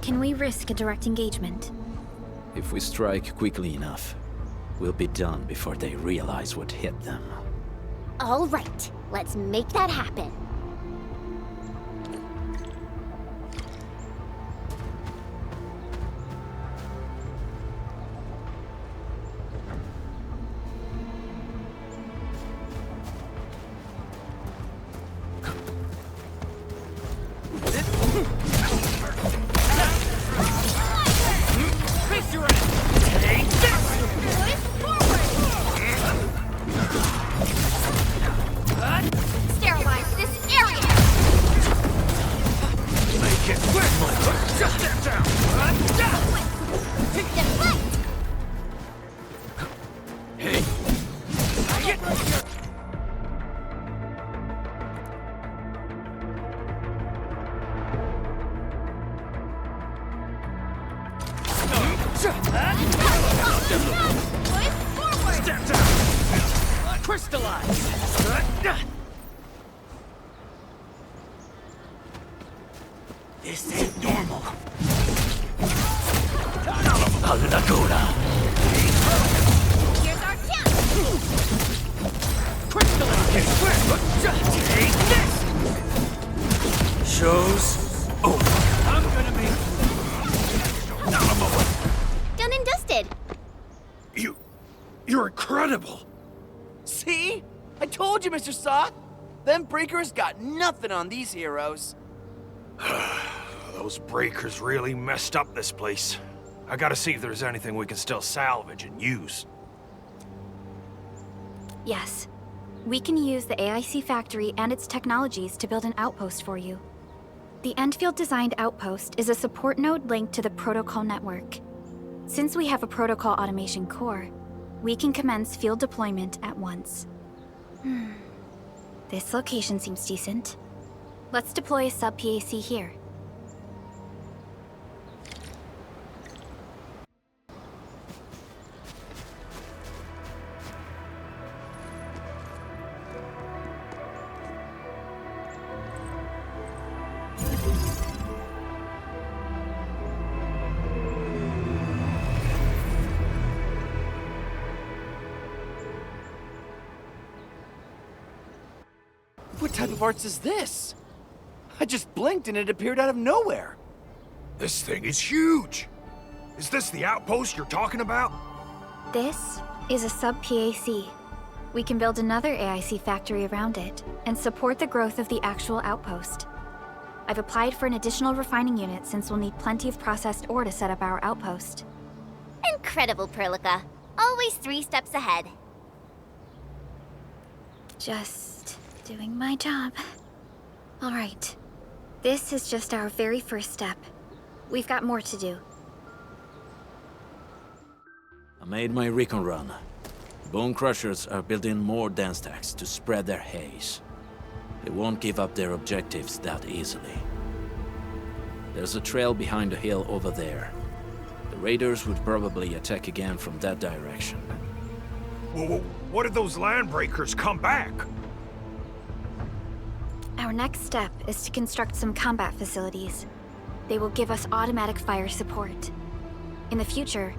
Can we risk a direct engagement?
If we strike quickly enough, we'll be done before they realize what hit them.
All right, let's make that happen.
This ain't normal.
Here's our chance!
Take this! Show's over. I'm gonna make...
Done and dusted.
You're incredible!
See? I told you, Mr. Soth! Them breakers got nothing on these heroes.
Those breakers really messed up this place. I gotta see if there's anything we can still salvage and use.
Yes. We can use the AIC factory and its technologies to build an outpost for you. The Endfield designed outpost is a support node linked to the protocol network. Since we have a protocol automation core, we can commence field deployment at once. This location seems decent. Let's deploy a sub-PAC here.
What type of arts is this? I just blinked and it appeared out of nowhere.
This thing is huge! Is this the outpost you're talking about?
This is a sub-PAC. We can build another AIC factory around it and support the growth of the actual outpost. I've applied for an additional refining unit since we'll need plenty of processed ore to set up our outpost.
Incredible, Perlica. Always 3 steps ahead.
Just doing my job. All right. This is just our very first step. We've got more to do.
I made my recon run. Bone Crushers are building more dance stacks to spread their haze. They won't give up their objectives that easily. There's a trail behind the hill over there. The raiders would probably attack again from that direction.
Whoa, what if those landbreakers come back?
Our next step is to construct some combat facilities. They will give us automatic fire support. In the future,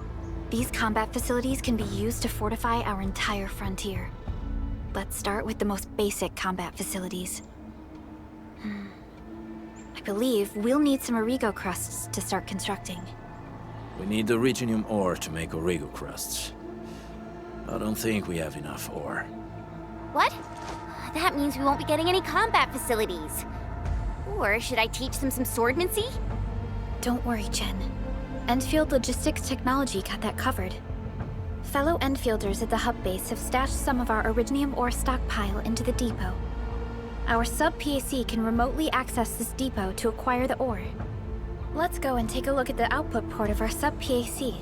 these combat facilities can be used to fortify our entire frontier. Let's start with the most basic combat facilities. I believe we'll need some Origo crusts to start constructing.
We need the Originium ore to make Origo crusts. I don't think we have enough ore.
What? That means we won't be getting any combat facilities. Or should I teach them some swordmancy?
Don't worry, Jen. Endfield Logistics Technology got that covered. Fellow Endfielders at the hub base have stashed some of our Originium ore stockpile into the depot. Our sub-PAC can remotely access this depot to acquire the ore. Let's go and take a look at the output port of our sub-PAC.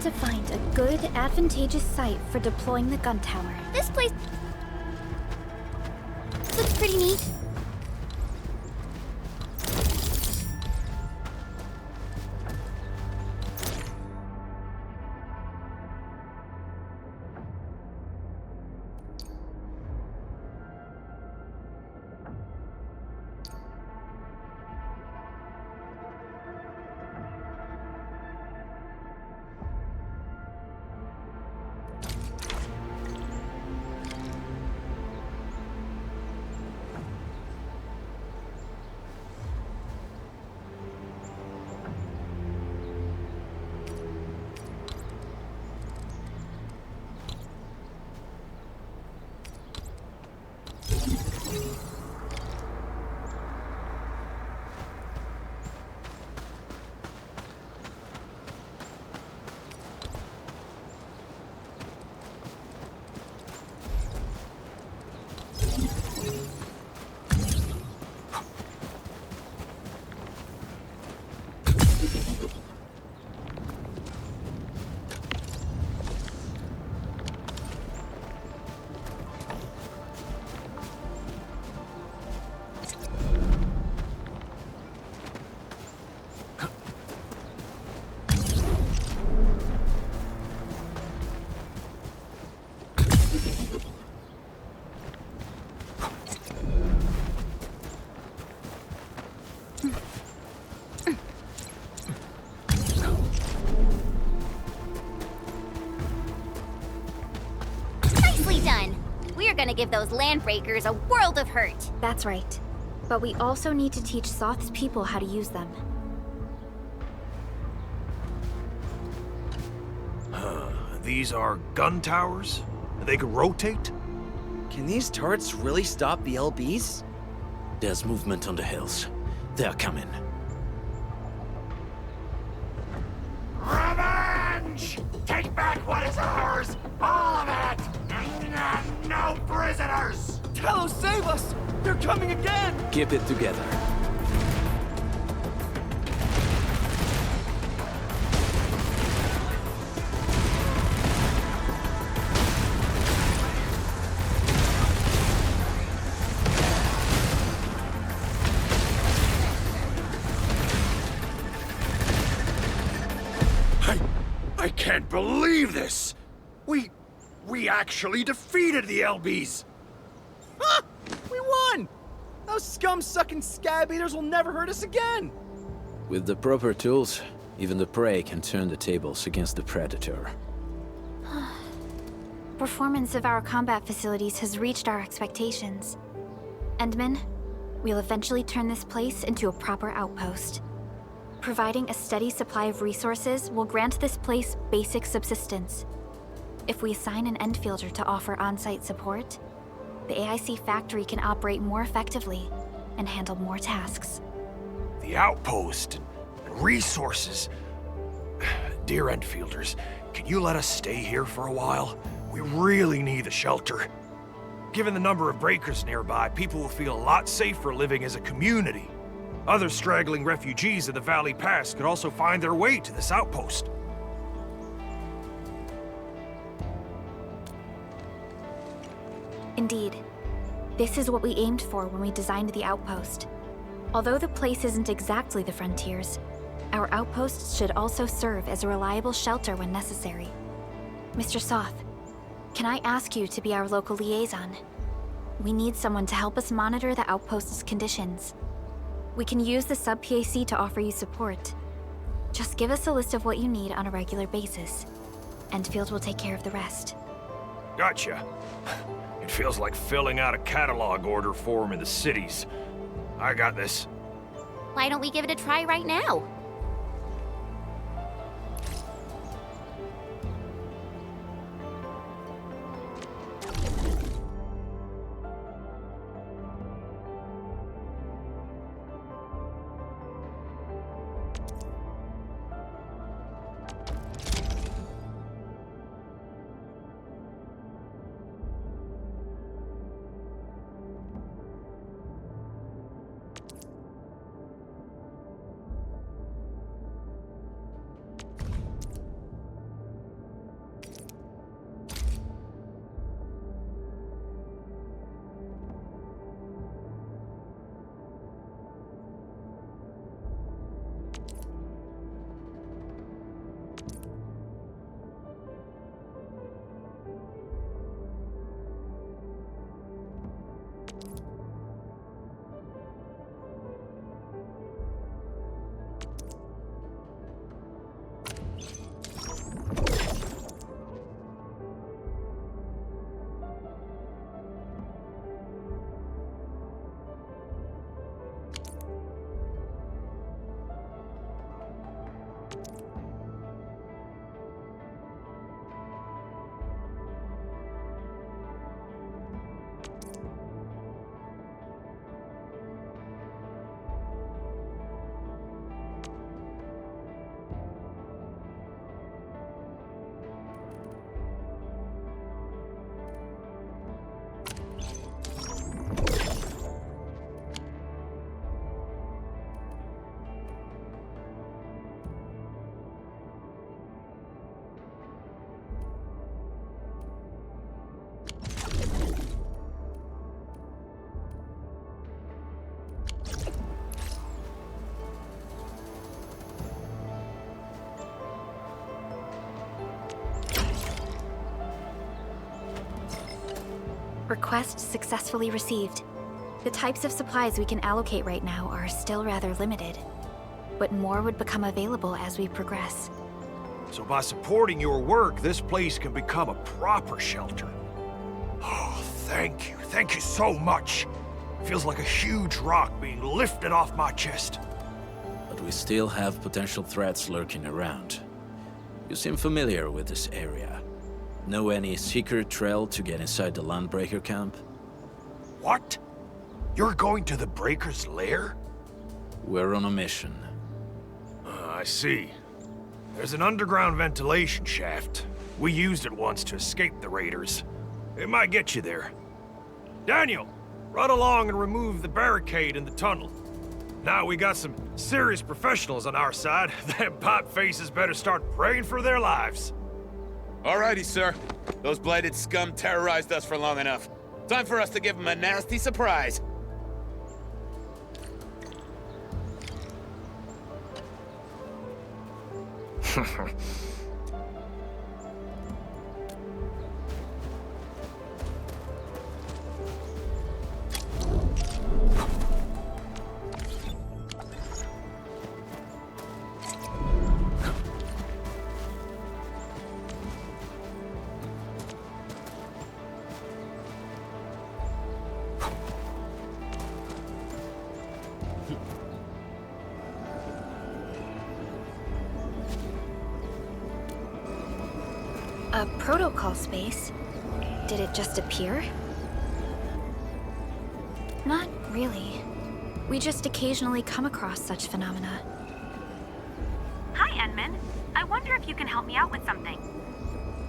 to find a good, advantageous site for deploying the gun tower.
This place looks pretty neat. Nicely done. We're gonna give those landbreakers a world of hurt.
That's right. But we also need to teach Soth's people how to use them.
These are gun towers? They can rotate?
Can these turrets really stop the LBs?
There's movement on the hills. They're coming.
Revenge! Take back what is ours! All of it! And no prisoners!
Talos, save us! They're coming again!
Keep it together.
I can't believe this! We actually defeated the LBs!
Huh! We won! Those scum-sucking scab eaters will never hurt us again!
With the proper tools, even the prey can turn the tables against the predator.
Performance of our combat facilities has reached our expectations. Endmin, we'll eventually turn this place into a proper outpost. Providing a steady supply of resources will grant this place basic subsistence. If we assign an Endfielder to offer on-site support, the AIC factory can operate more effectively and handle more tasks.
The outpost and resources. Dear Endfielders, can you let us stay here for a while? We really need the shelter. Given the number of breakers nearby, people will feel a lot safer living as a community. Other straggling refugees of the Valley Pass could also find their way to this outpost.
Indeed. This is what we aimed for when we designed the outpost. Although the place isn't exactly the frontiers, our outposts should also serve as a reliable shelter when necessary. Mr. Soth, can I ask you to be our local liaison? We need someone to help us monitor the outpost's conditions. We can use the sub-PAC to offer you support. Just give us a list of what you need on a regular basis. Endfield will take care of the rest.
Gotcha. It feels like filling out a catalog order form in the cities. I got this.
Why don't we give it a try right now?
Request successfully received. The types of supplies we can allocate right now are still rather limited, but more would become available as we progress.
So by supporting your work, this place can become a proper shelter. Oh, thank you. Thank you so much. Feels like a huge rock being lifted off my chest.
But we still have potential threats lurking around. You seem familiar with this area. Know any secret trail to get inside the Landbreaker camp?
What? You're going to the Breaker's lair?
We're on a mission.
I see. There's an underground ventilation shaft. We used it once to escape the raiders. It might get you there. Daniel, run along and remove the barricade in the tunnel. Now we got some serious professionals on our side. Them pipe faces better start praying for their lives.
Alrighty, sir. Those blighted scum terrorized us for long enough. Time for us to give them a nasty surprise.
A protocol space? Did it just appear? Not really. We just occasionally come across such phenomena.
Hi, Endmin. I wonder if you can help me out with something.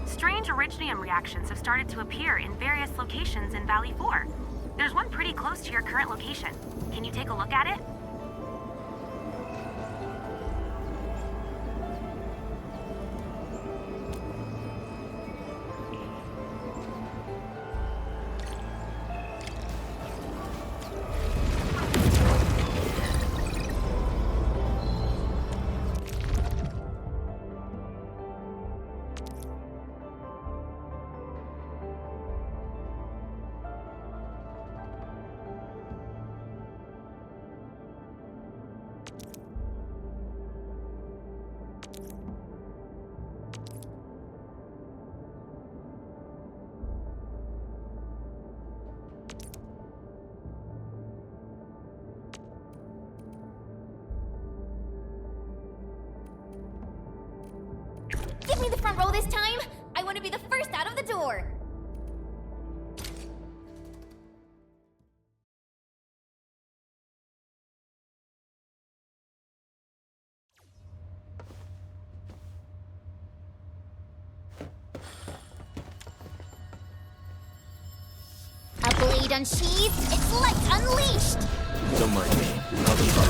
Strange originium reactions have started to appear in various locations in Valley 4. There's one pretty close to your current location. Can you take a look at it?
Give me the front row this time! I want to be the first out of the door! A blade unsheathed, its light unleashed!
Don't mind me. I'll keep up.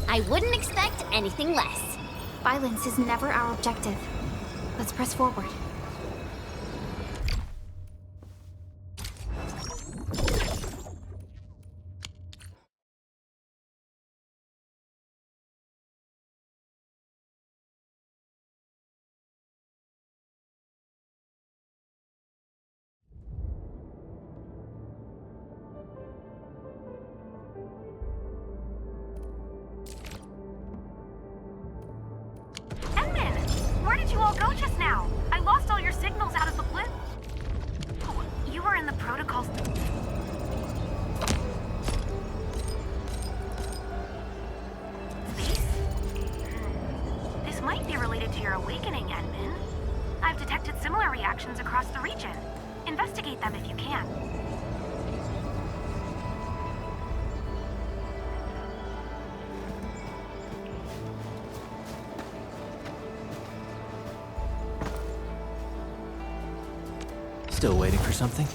I wouldn't expect anything less.
Violence is never our objective. Let's press forward.
Where did you all go just now? I lost all your signals out of the blue. Oh, you were in the protocols. Space? This might be related to your awakening, Endmin. I've detected similar reactions across the region. Investigate them if you can.
Still waiting for something?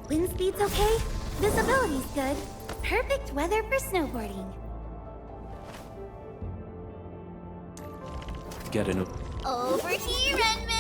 Wind speed's okay? Visibility's good. Perfect weather for snowboarding.
Get in.
Over here, Endmin!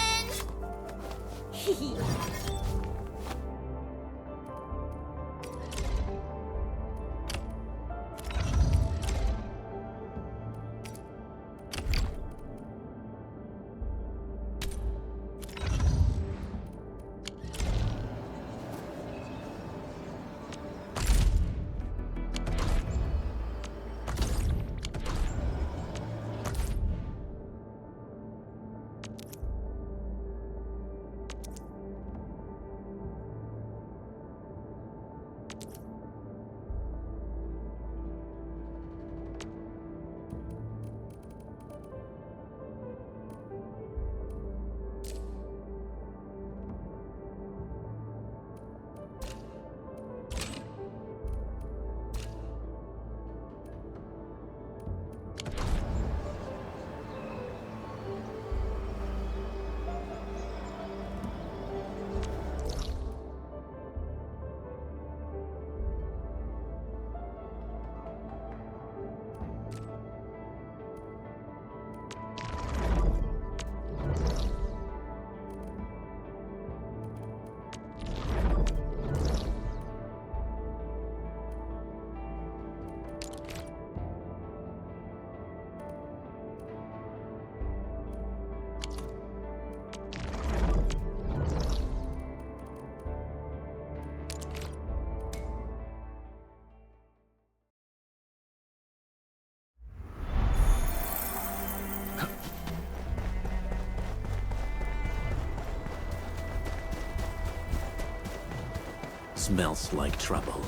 Smells like trouble.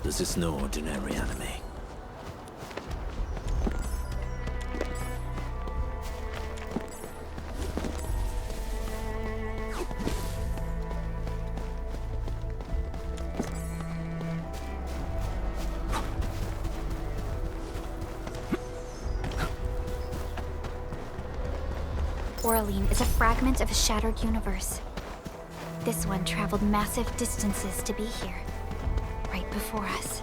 This is no ordinary enemy.
Oraline is a fragment of a shattered universe. This one traveled massive distances to be here, right before us.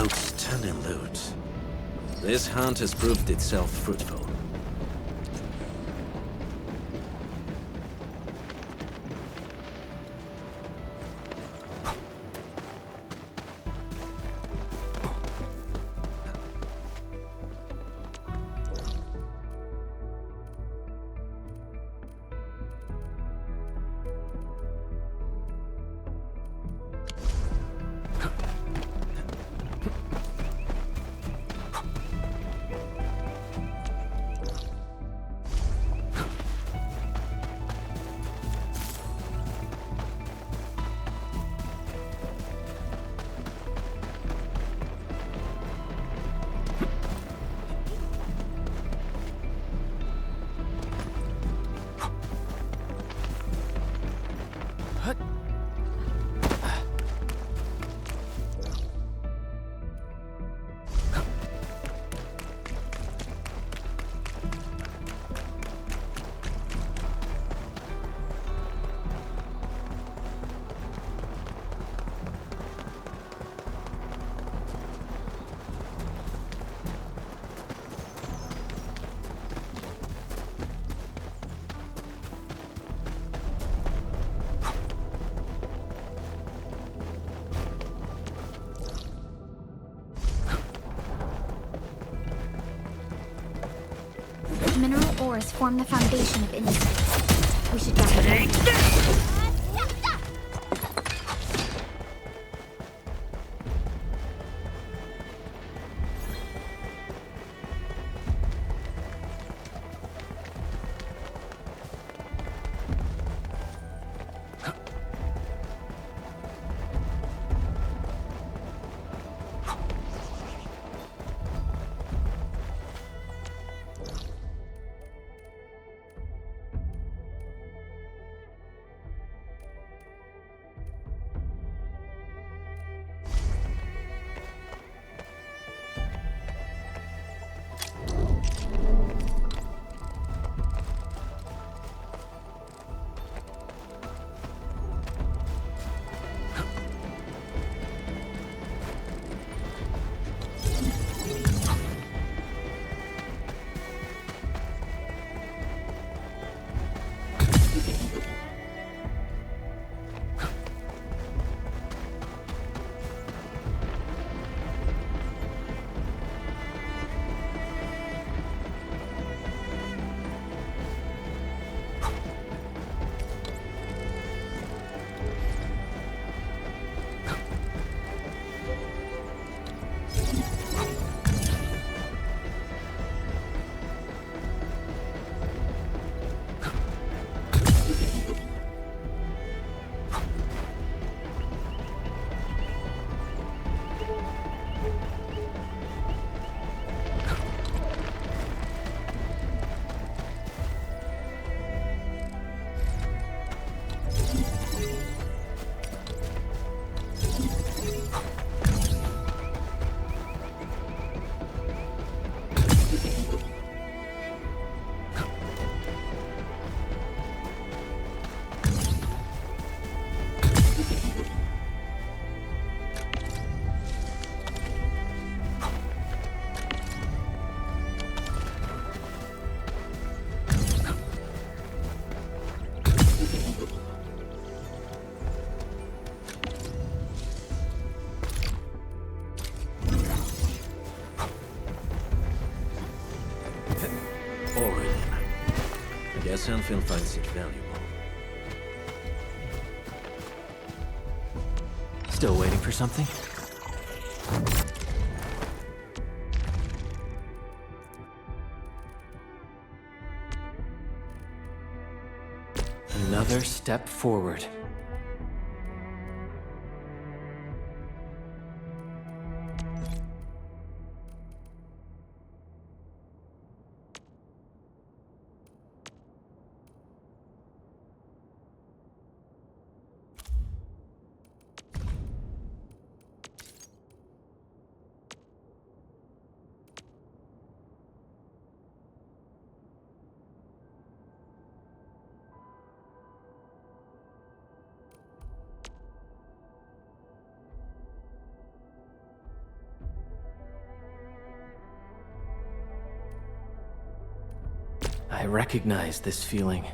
Outstanding loot. This hunt has proved itself fruitful.
Mineral ores form the foundation of industry. We should gather them.
Guess Endfield finds it valuable.
Still waiting for something? Another step forward. I recognize this feeling.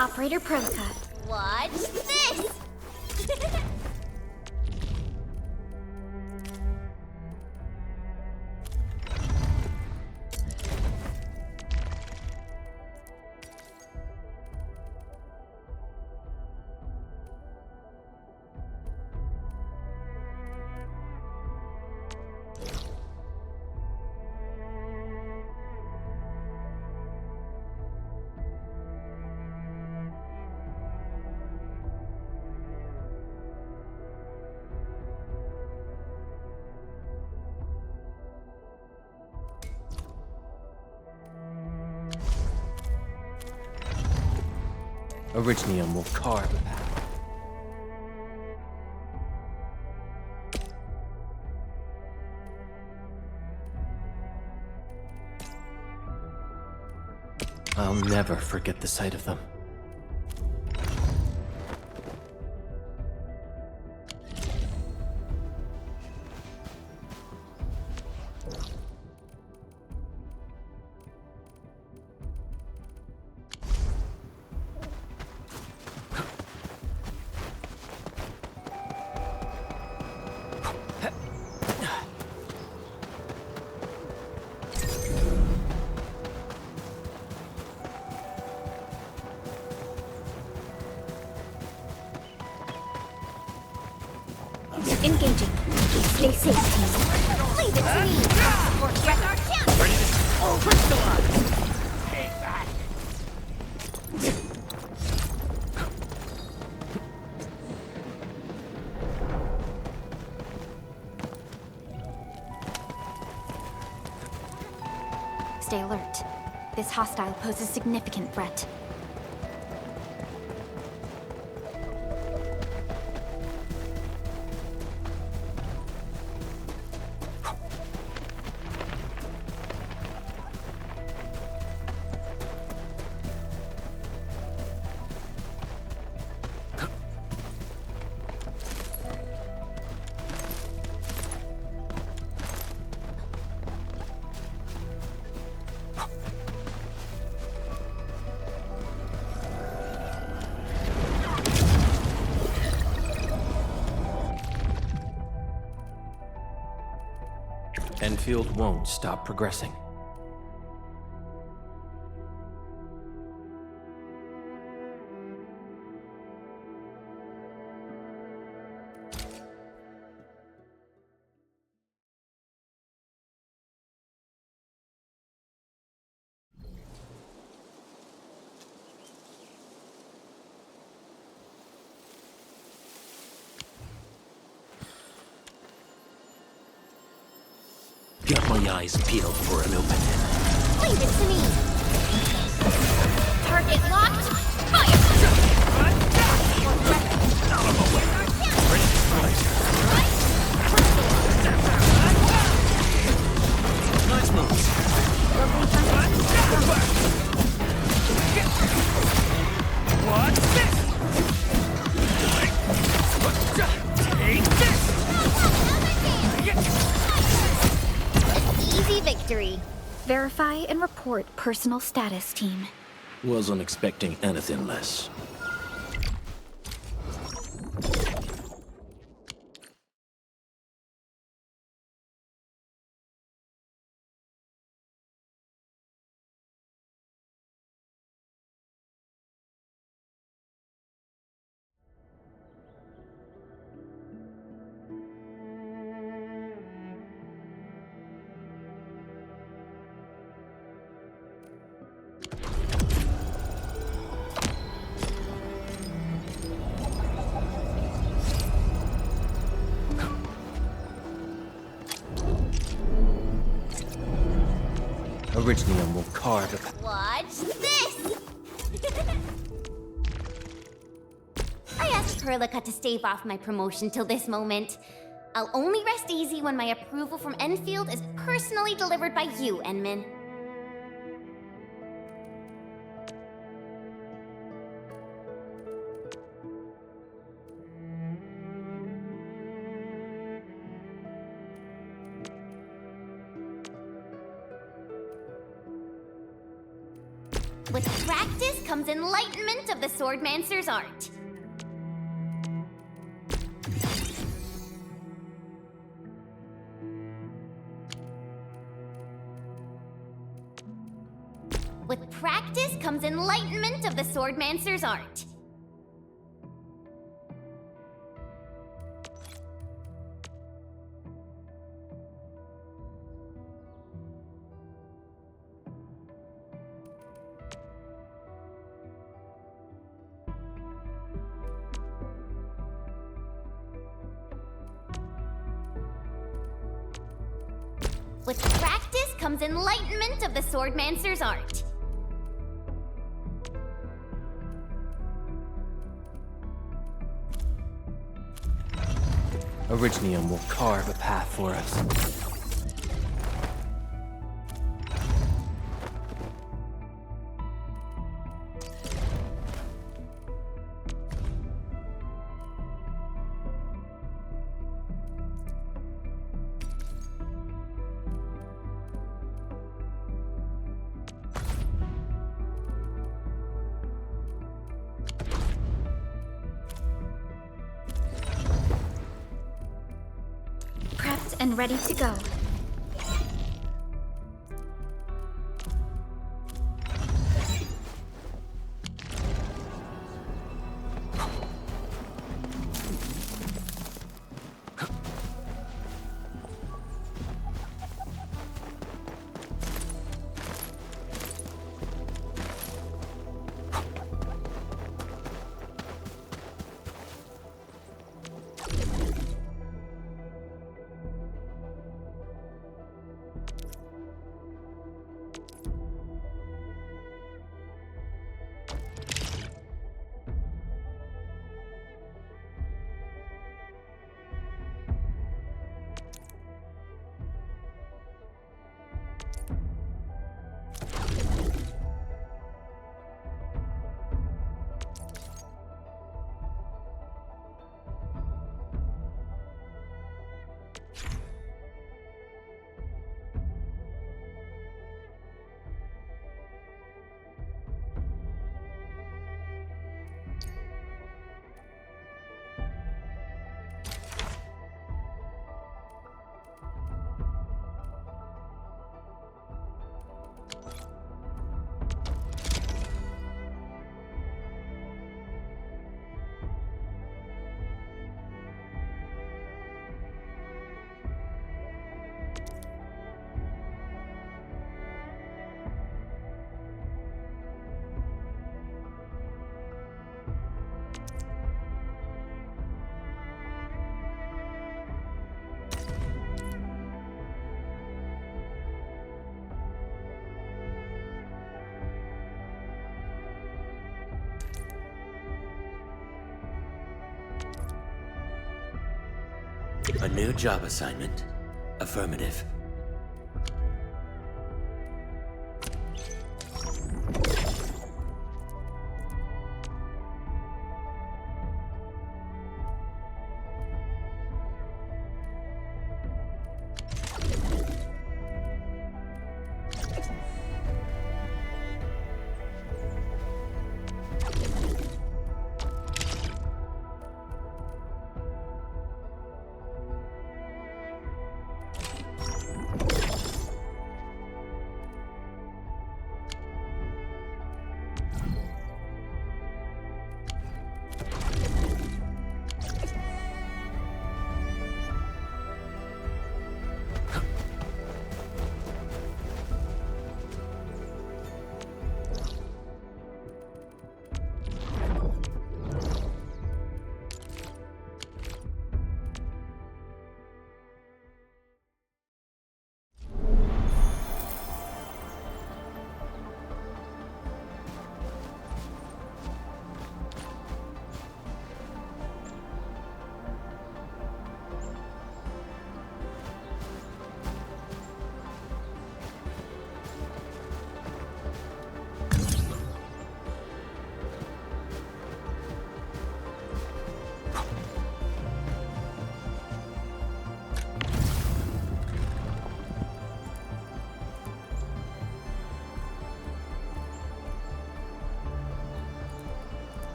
Operator Protocol. Watch this!
Originium will carve a path. I'll never forget the sight of them.
Engaging. Stay safe, team.
Leave it to me! Forget our chance!
Ready to crystallize! Take that!
Stay alert. This hostile poses significant threat.
Endfield won't stop progressing.
Got my eyes peeled for an opening.
Leave it to me! Target locked! Fire!
Nice moves.
What's this? Take this!
Easy victory.
Verify and report personal status, team.
Wasn't expecting anything less.
Originium will carve a path.
Watch this! I asked Perlica to stave off my promotion till this moment. I'll only rest easy when my approval from Endfield is personally delivered by you, Endmin. With practice comes enlightenment of the Swordmancer's art. With practice comes enlightenment of the Swordmancer's art. With practice comes enlightenment of the Swordmancer's art.
Originium will carve a path for us.
Prepped and ready to go.
A new job assignment. Affirmative.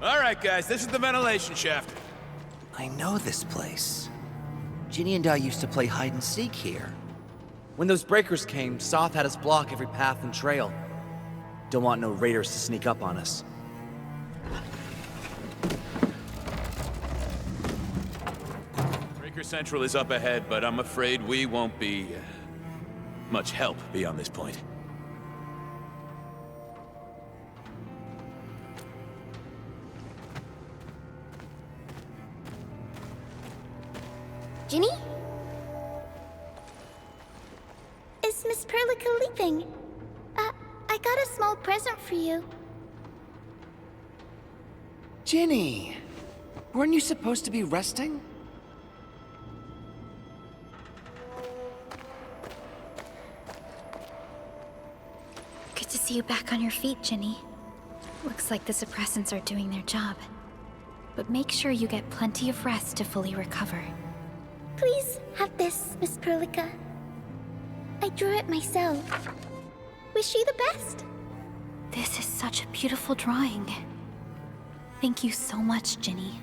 All right, guys, this is the ventilation shaft.
I know this place. Ginny and I used to play hide and seek here. When those breakers came, Soth had us block every path and trail. Don't want no raiders to sneak up on us.
Breaker Central is up ahead, but I'm afraid we won't be much help beyond this point.
Ginny? Is Miss Perlica leaving? I got a small present for you.
Ginny! Weren't you supposed to be resting?
Good to see you back on your feet, Ginny. Looks like the suppressants are doing their job. But make sure you get plenty of rest to fully recover.
Please have this, Miss Perlica. I drew it myself. Wish you the best.
This is such a beautiful drawing. Thank you so much, Ginny.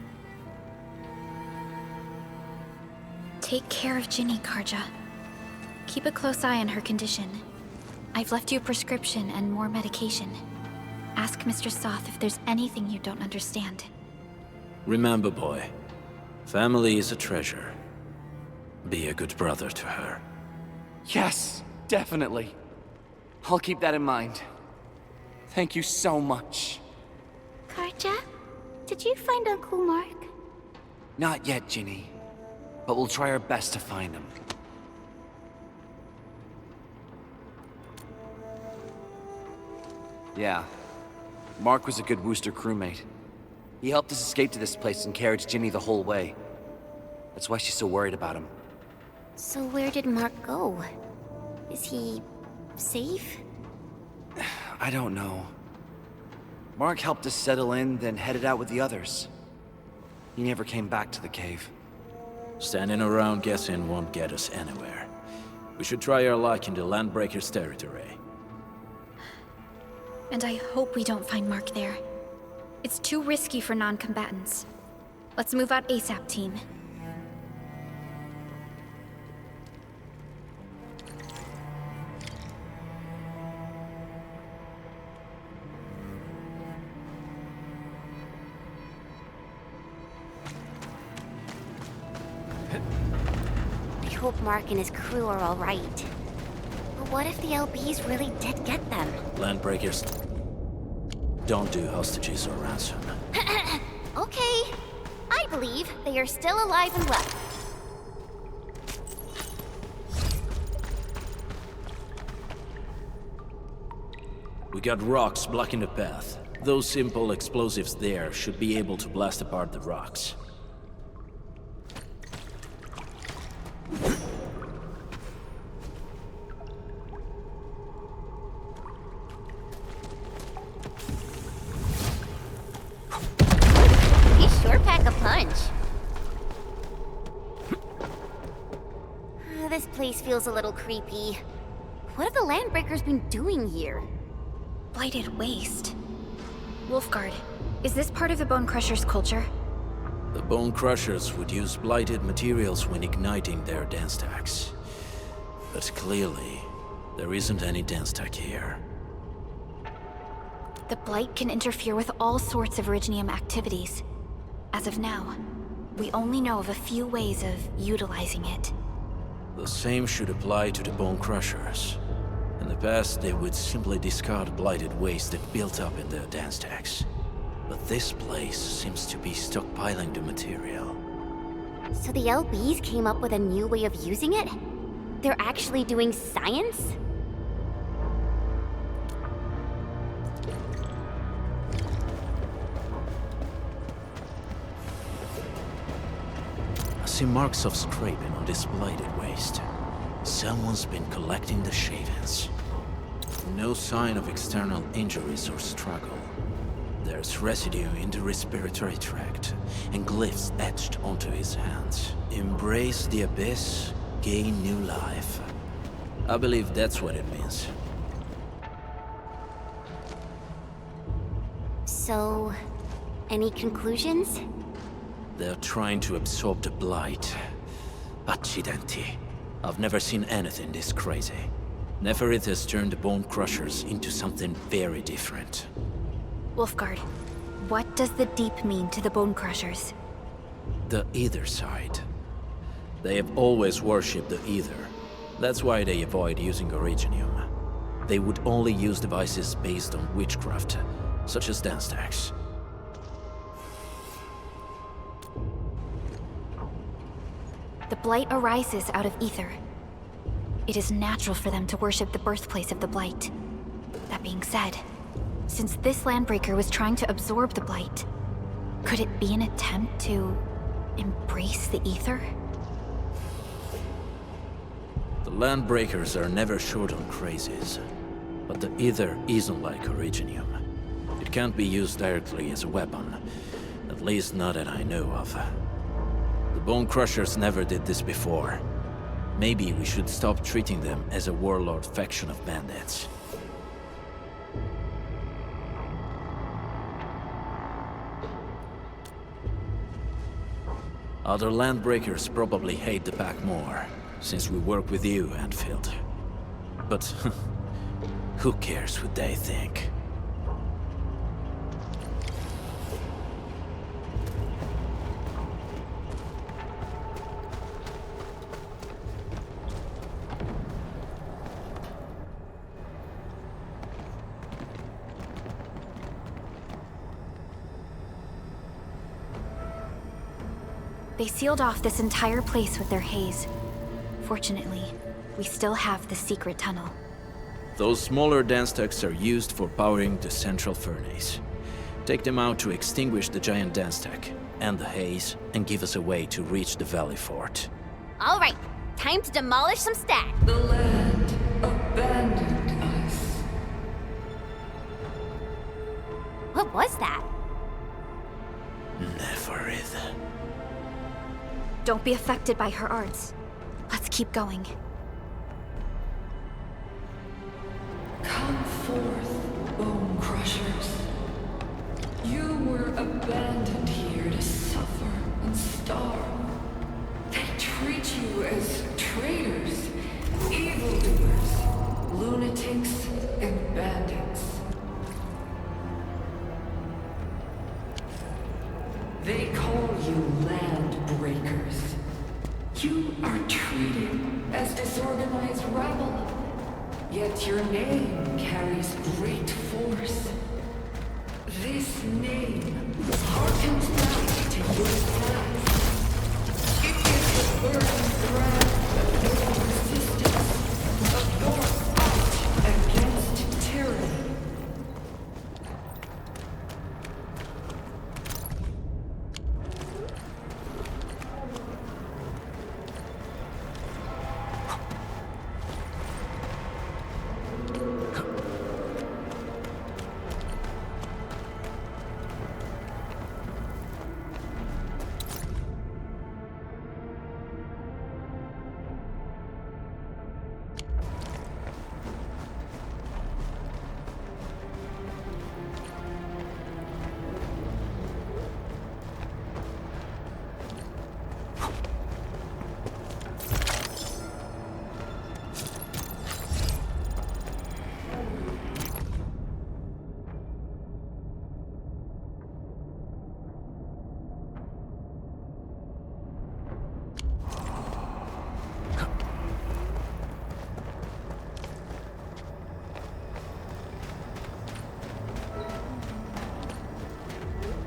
Take care of Ginny, Karja. Keep a close eye on her condition. I've left you a prescription and more medication. Ask Mr. Soth if there's anything you don't understand.
Remember, boy, family is a treasure. Be a good brother to her.
Yes, definitely. I'll keep that in mind. Thank you so much.
Karja, did you find Uncle Mark?
Not yet, Ginny. But we'll try our best to find him. Yeah. Mark was a good Wooster crewmate. He helped us escape to this place and carried Ginny the whole way. That's why she's so worried about him.
So where did Mark go? Is he safe?
I don't know. Mark helped us settle in, then headed out with the others. He never came back to the cave.
Standing around guessing won't get us anywhere. We should try our luck in the Landbreakers' territory.
And I hope we don't find Mark there. It's too risky for non-combatants. Let's move out ASAP, team.
I hope Mark and his crew are all right. But what if the LBs really did get them?
Landbreakers don't do hostages or ransom.
Okay. I believe they are still alive and well.
We got rocks blocking the path. Those simple explosives there should be able to blast apart the rocks.
This place feels a little creepy. What have the Landbreakers been doing here?
Blighted waste. Wolfguard, is this part of the Bone Crusher's culture?
The Bone Crushers would use blighted materials when igniting their dance stacks. But clearly, there isn't any dance stack here.
The Blight can interfere with all sorts of Originium activities. As of now, we only know of a few ways of utilizing it.
The same should apply to the Bone Crushers. In the past, they would simply discard blighted waste that built up in their dance stacks. But this place seems to be stockpiling the material.
So the LBs came up with a new way of using it? They're actually doing science?
I see marks of scraping on this blighted waste. Someone's been collecting the shavings. No sign of external injuries or struggle. There's residue in the respiratory tract, and glyphs etched onto his hands. Embrace the abyss, gain new life. I believe that's what it means.
So, Any conclusions?
They're trying to absorb the blight. Accidenti. I've never seen anything this crazy. Neferith has turned the Bone Crushers into something very different.
Wolfguard, what does the Deep mean to the Bone Crushers?
The Ether side. They have always worshipped the Ether. That's why they avoid using Originium. They would only use devices based on witchcraft, such as dance stacks.
The Blight arises out of Ether. It is natural for them to worship the birthplace of the Blight. That being said, since this Landbreaker was trying to absorb the Blight, could it be an attempt to embrace the Ether?
The Landbreakers are never short on crazes, but the Ether isn't like Originium. It can't be used directly as a weapon, at least not that I know of. The Bone Crushers never did this before. Maybe we should stop treating them as a warlord faction of bandits. Other Landbreakers probably hate the pack more, since we work with you, Endfield. But who cares what they think?
They sealed off this entire place with their haze. Fortunately, we still have the secret tunnel.
Those smaller dance stacks are used for powering the central furnace. Take them out to extinguish the giant dance stack, and the haze, and give us a way to reach the Valley Fort.
All right, time to demolish some stat.
The land abandoned us.
What was that?
Neferith.
Don't be affected by her arts. Let's keep going.
Come forth, Bone Crushers. You were abandoned here to suffer and starve. They treat you as traitors, evildoers, lunatics, and bandits. They call you land breakers. You are treated as disorganized rabble. Yet your name carries great force. This name harkens back to your past. It is the burning thread of your resistance, of your fight against tyranny.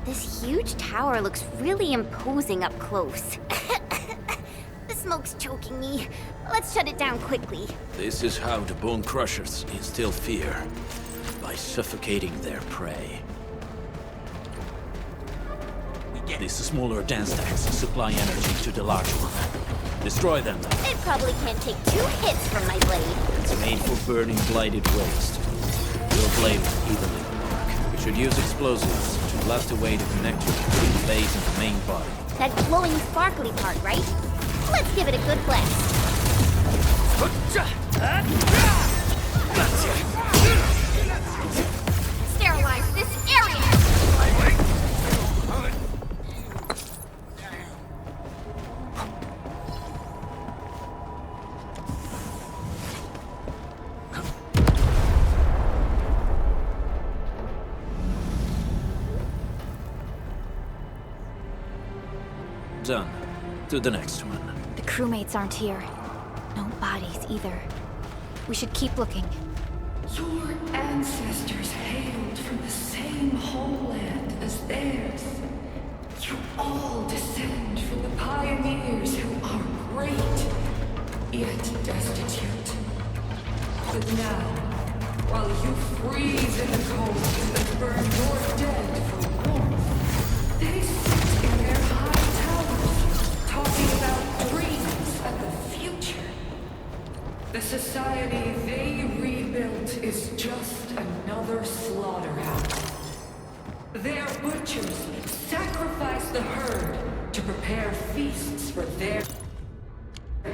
This huge tower looks really imposing up close. The smoke's choking me. Let's shut it down quickly.
This is how the Bone Crushers instill fear, by suffocating their prey. These smaller dance stacks supply energy to the large one. Destroy them.
It probably can't take 2 hits from my blade.
It's made for burning blighted waste. Your blade will evenly work. We should use explosives to blast away the connector between the base and the main body.
That glowing, sparkly part, right? Let's give it a good blast.
Sterilize this area!
Done. To the next one.
The crewmates aren't here. No bodies either. We should keep looking.
Your ancestors hailed from the same homeland as theirs. You all descend from the pioneers who are great, yet destitute. But now, while you freeze in the cold and burn your dead for warmth, they sit in their high towers, talking about dreams and the future. The society they rebuilt is just another slaughterhouse. Their butchers sacrifice the herd to prepare feasts for their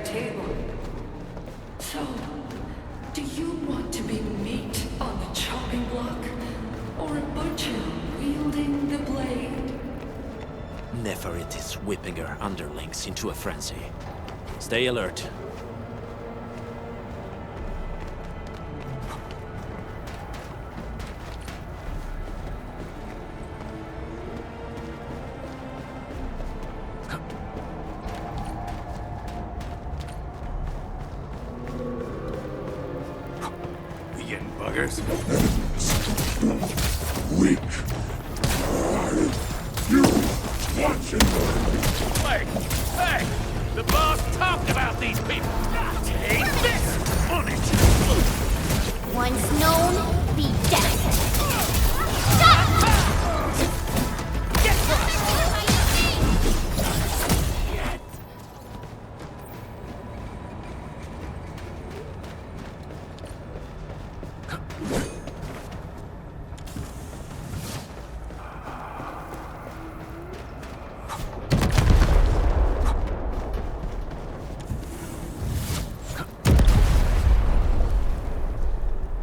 table. So, do you want to be meat on the chopping block, or a butcher wielding the blade?
Neferit is whipping her underlings into a frenzy. Stay alert.
Buggers. Weak. You watching
Hey! Hey! The boss talked about these people! Take this on it!
Once known, be dead.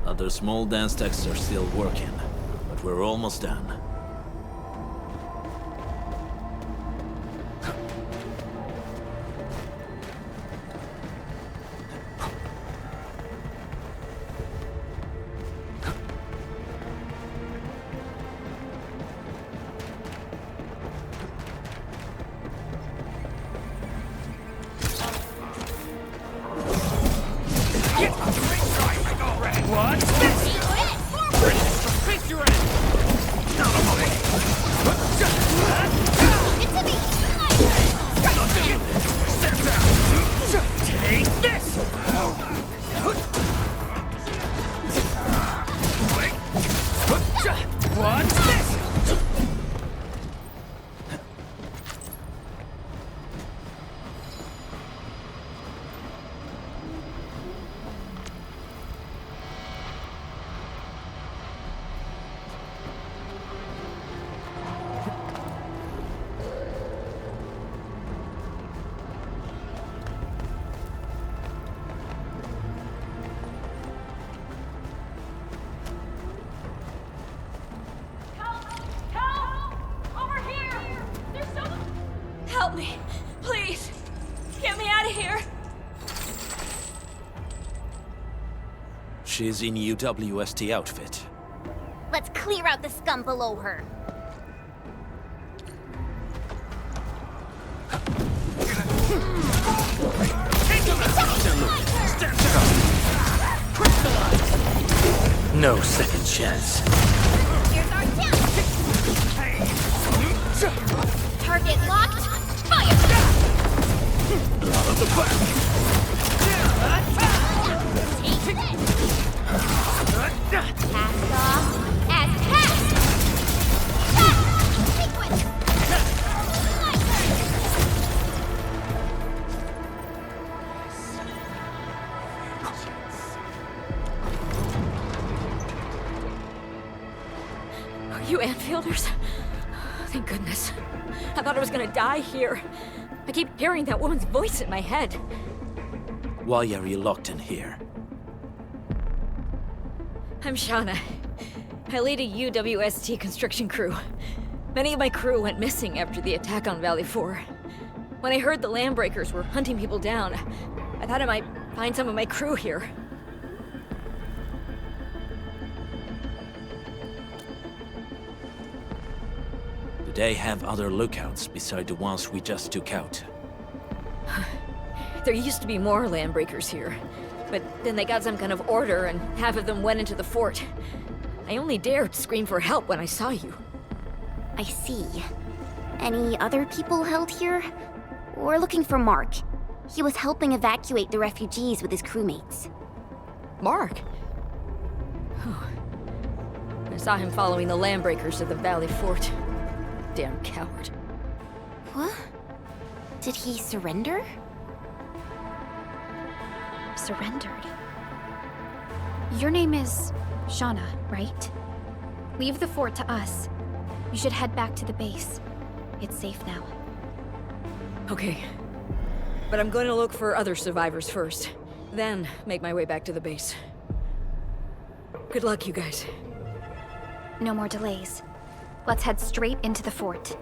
Other small dance techs are still working, but we're almost done.
Help me! Please! Get me out of here!
She's in UWST outfit.
Let's clear out the scum below her.
No second chance.
Here's our chance! Target locked! Fire!
Out of the back!
Take this! Cast off as cast! Sequence! My
turn! Are you Anfielders? Thank goodness. I thought I was gonna die here. I keep hearing that woman's voice in my head.
Why are you locked in here?
I'm Shauna. I lead a UWST construction crew. Many of my crew went missing after the attack on Valley 4. When I heard the Landbreakers were hunting people down, I thought I might find some of my crew here.
The they have other lookouts beside the ones we just took out?
There used to be more landbreakers here, but then they got some kind of order and half of them went into the fort. I only dared scream for help when I saw you.
I see. Any other people held here? We're looking for Mark. He was helping evacuate the refugees with his crewmates.
Mark? I saw him following the landbreakers to the Valley Fort. Damn coward.
What? Did he surrender?
Surrendered? Your name is Shauna, right? Leave the fort to us. You should head back to the base. It's safe now.
Okay. But I'm going to look for other survivors first. Then make my way back to the base. Good luck, you guys.
No more delays. Let's head straight into the fort.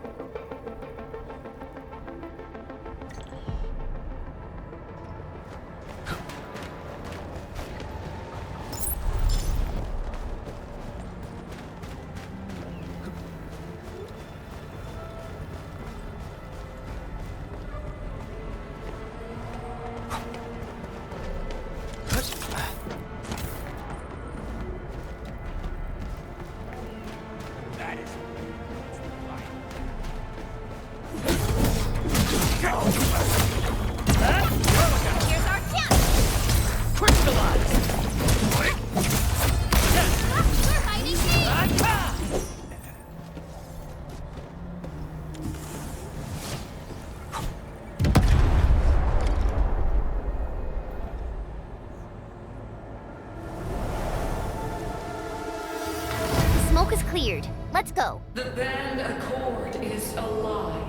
Smoke is cleared. Let's go.
The band accord is a lie.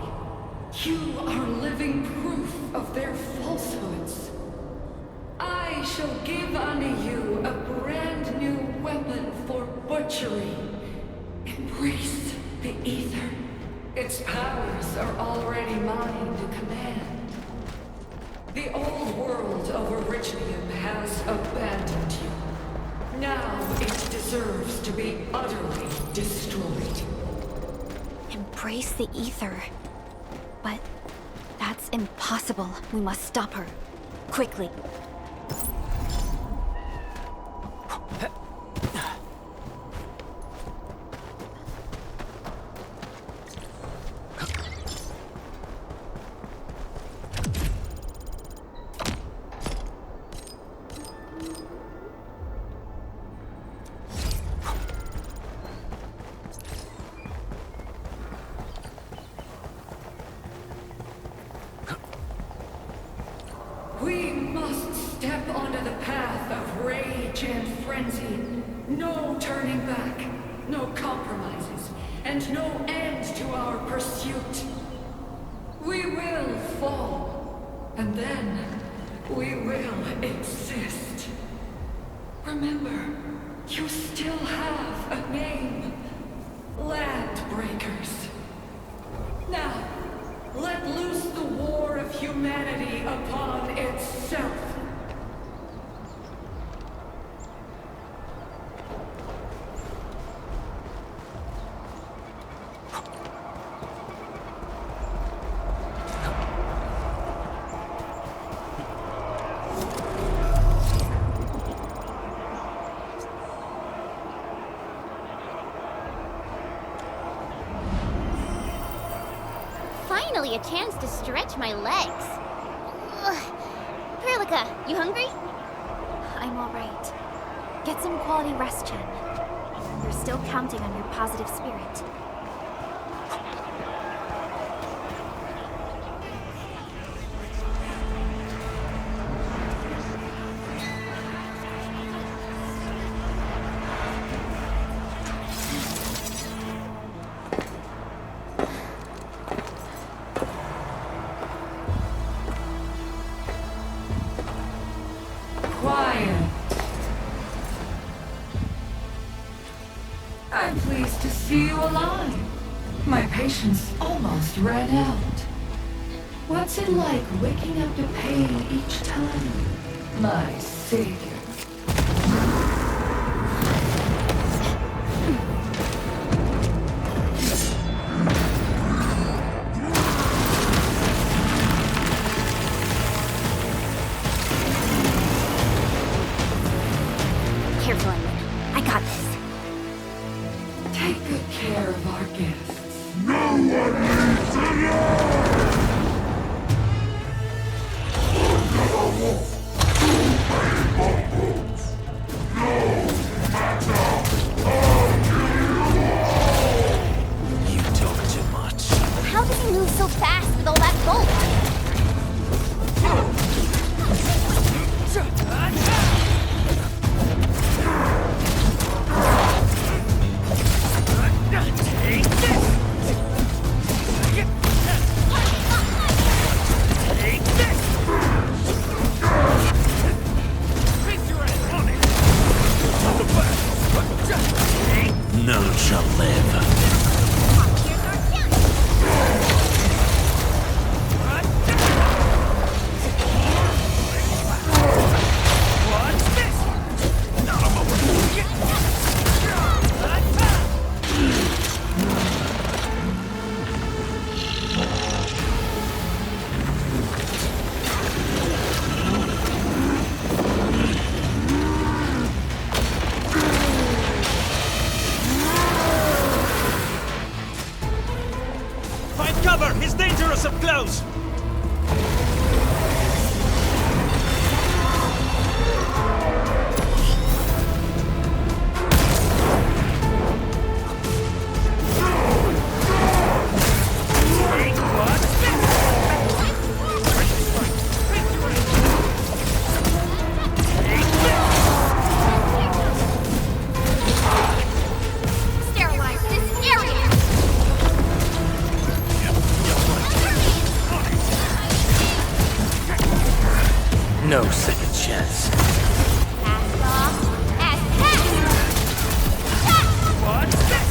You are living proof of their falsehoods. I shall give unto you a brand new weapon for butchery. Embrace the ether. Its powers are already mine to command. The old world of Orichnium has abandoned you. Now it deserves to be utterly destroyed.
Embrace the ether. But that's impossible. We must stop her. Quickly.
We must step onto the path of rage and frenzy. No turning back, no compromises, and no end to our pursuit. We will fall, and then we will exist. Remember, you still have a name. Landbreakers. Now, let loose the war of humanity upon itself.
Finally a chance to stretch my legs. Ugh. Perlica, you hungry?
I'm all right. Get some quality rest, Chen. We're still counting on your positive spirit.
Quiet. I'm pleased to see you alive. My patience almost ran out. What's it like waking up to pain each time? My savior.
up close!
Sterilize this area!
No second chance.
Cast off as cast!
What's this?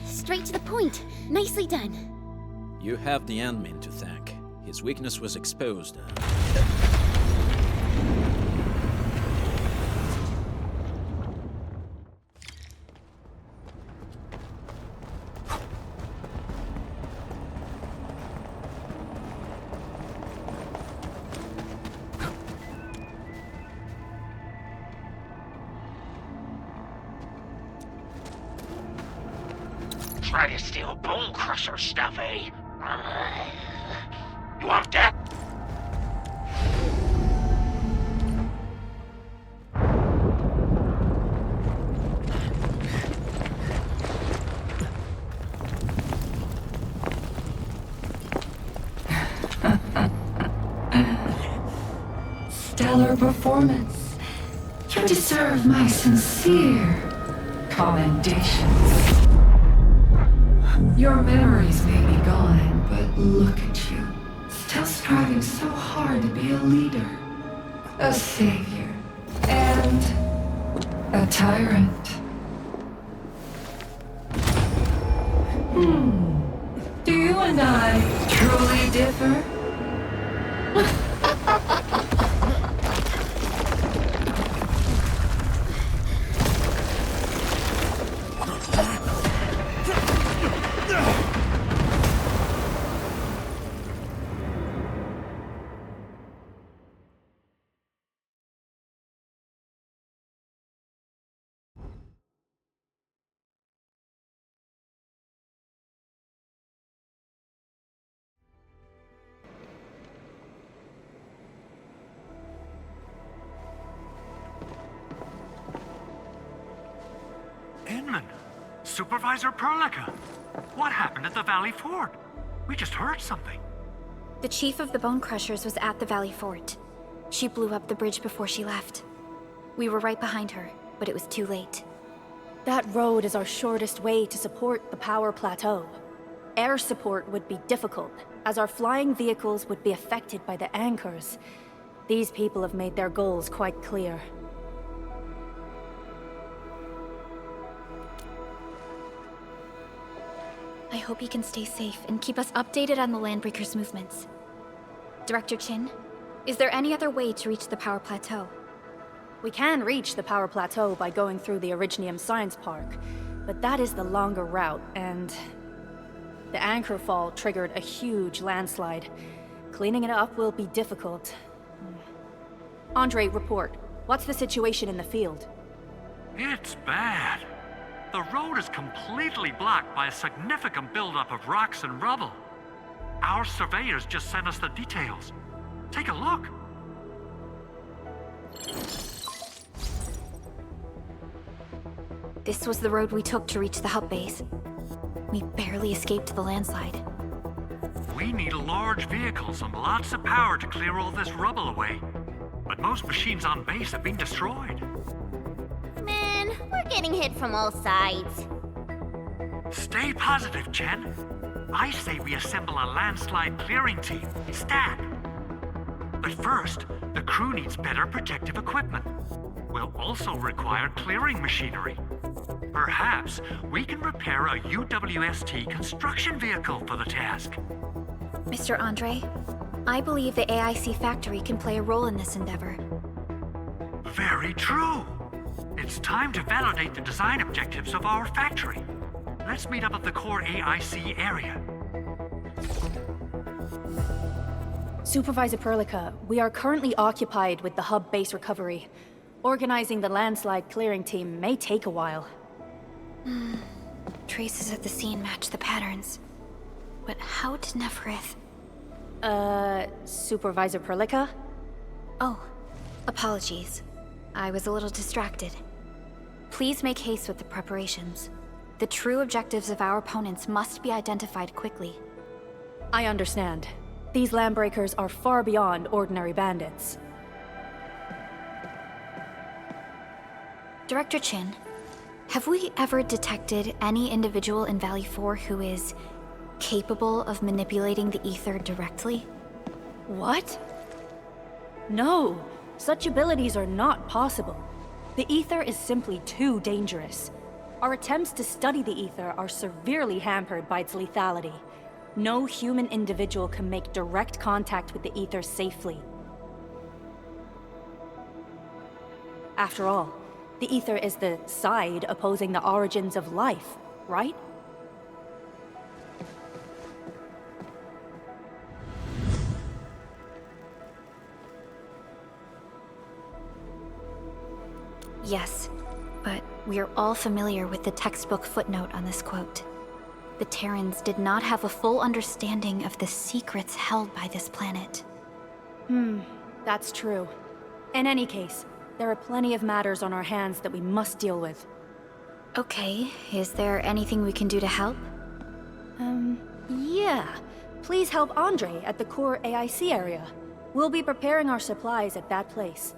Straight to the point. Nicely done.
You have the Endmin to thank. His weakness was exposed.
Try to steal Bone Crusher stuff, eh? You want that?
Stellar performance. You deserve my sincere commendations. Your memories may be gone, but look at you. Still striving so hard to be a leader, a savior, and a tyrant. Do you and I truly differ?
Endmin! Supervisor Perlica! What happened at the Valley Fort? We just heard something.
The chief of the Bone Crushers was at the Valley Fort. She blew up the bridge before she left. We were right behind her, but it was too late.
That road is our shortest way to support the power plateau. Air support would be difficult, as our flying vehicles would be affected by the anchors. These people have made their goals quite clear.
I hope you can stay safe and keep us updated on the Landbreakers' movements. Director Chin, is there any other way to reach the power plateau?
We can reach the power plateau by going through the Originium Science Park, but that is the longer route, and the anchor fall triggered a huge landslide. Cleaning it up will be difficult. Andre, report. What's the situation in the field?
It's bad. The road is completely blocked by a significant buildup of rocks and rubble. Our surveyors just sent us the details. Take a look.
This was the road we took to reach the hub base. We barely escaped the landslide.
We need large vehicles and lots of power to clear all this rubble away. But most machines on base have been destroyed.
Man, we're getting hit from all sides.
Stay positive, Chen. I say we assemble a landslide clearing team, stat. But first, the crew needs better protective equipment. We'll also require clearing machinery. Perhaps we can repair a UWST construction vehicle for the task.
Mr. Andre, I believe the AIC factory can play a role in this endeavor.
Very true. It's time to validate the design objectives of our factory. Let's meet up at the core AIC area.
Supervisor Perlica, we are currently occupied with the hub base recovery. Organizing the landslide clearing team may take a while.
Traces at the scene match the patterns. But how did Neferith...
Supervisor Perlica?
Oh, apologies. I was a little distracted. Please make haste with the preparations. The true objectives of our opponents must be identified quickly.
I understand. These landbreakers are far beyond ordinary bandits.
Director Chin, have we ever detected any individual in Valley 4 who is capable of manipulating the ether directly?
What? No, such abilities are not possible. The ether is simply too dangerous. Our attempts to study the ether are severely hampered by its lethality. No human individual can make direct contact with the ether safely. After all, the ether is the side opposing the origins of life, right?
Yes, but we're all familiar with the textbook footnote on this quote. The Terrans did not have a full understanding of the secrets held by this planet.
That's true. In any case, there are plenty of matters on our hands that we must deal with.
Okay, is there anything we can do to help?
Yeah. Please help Andre at the core AIC area. We'll be preparing our supplies at that place.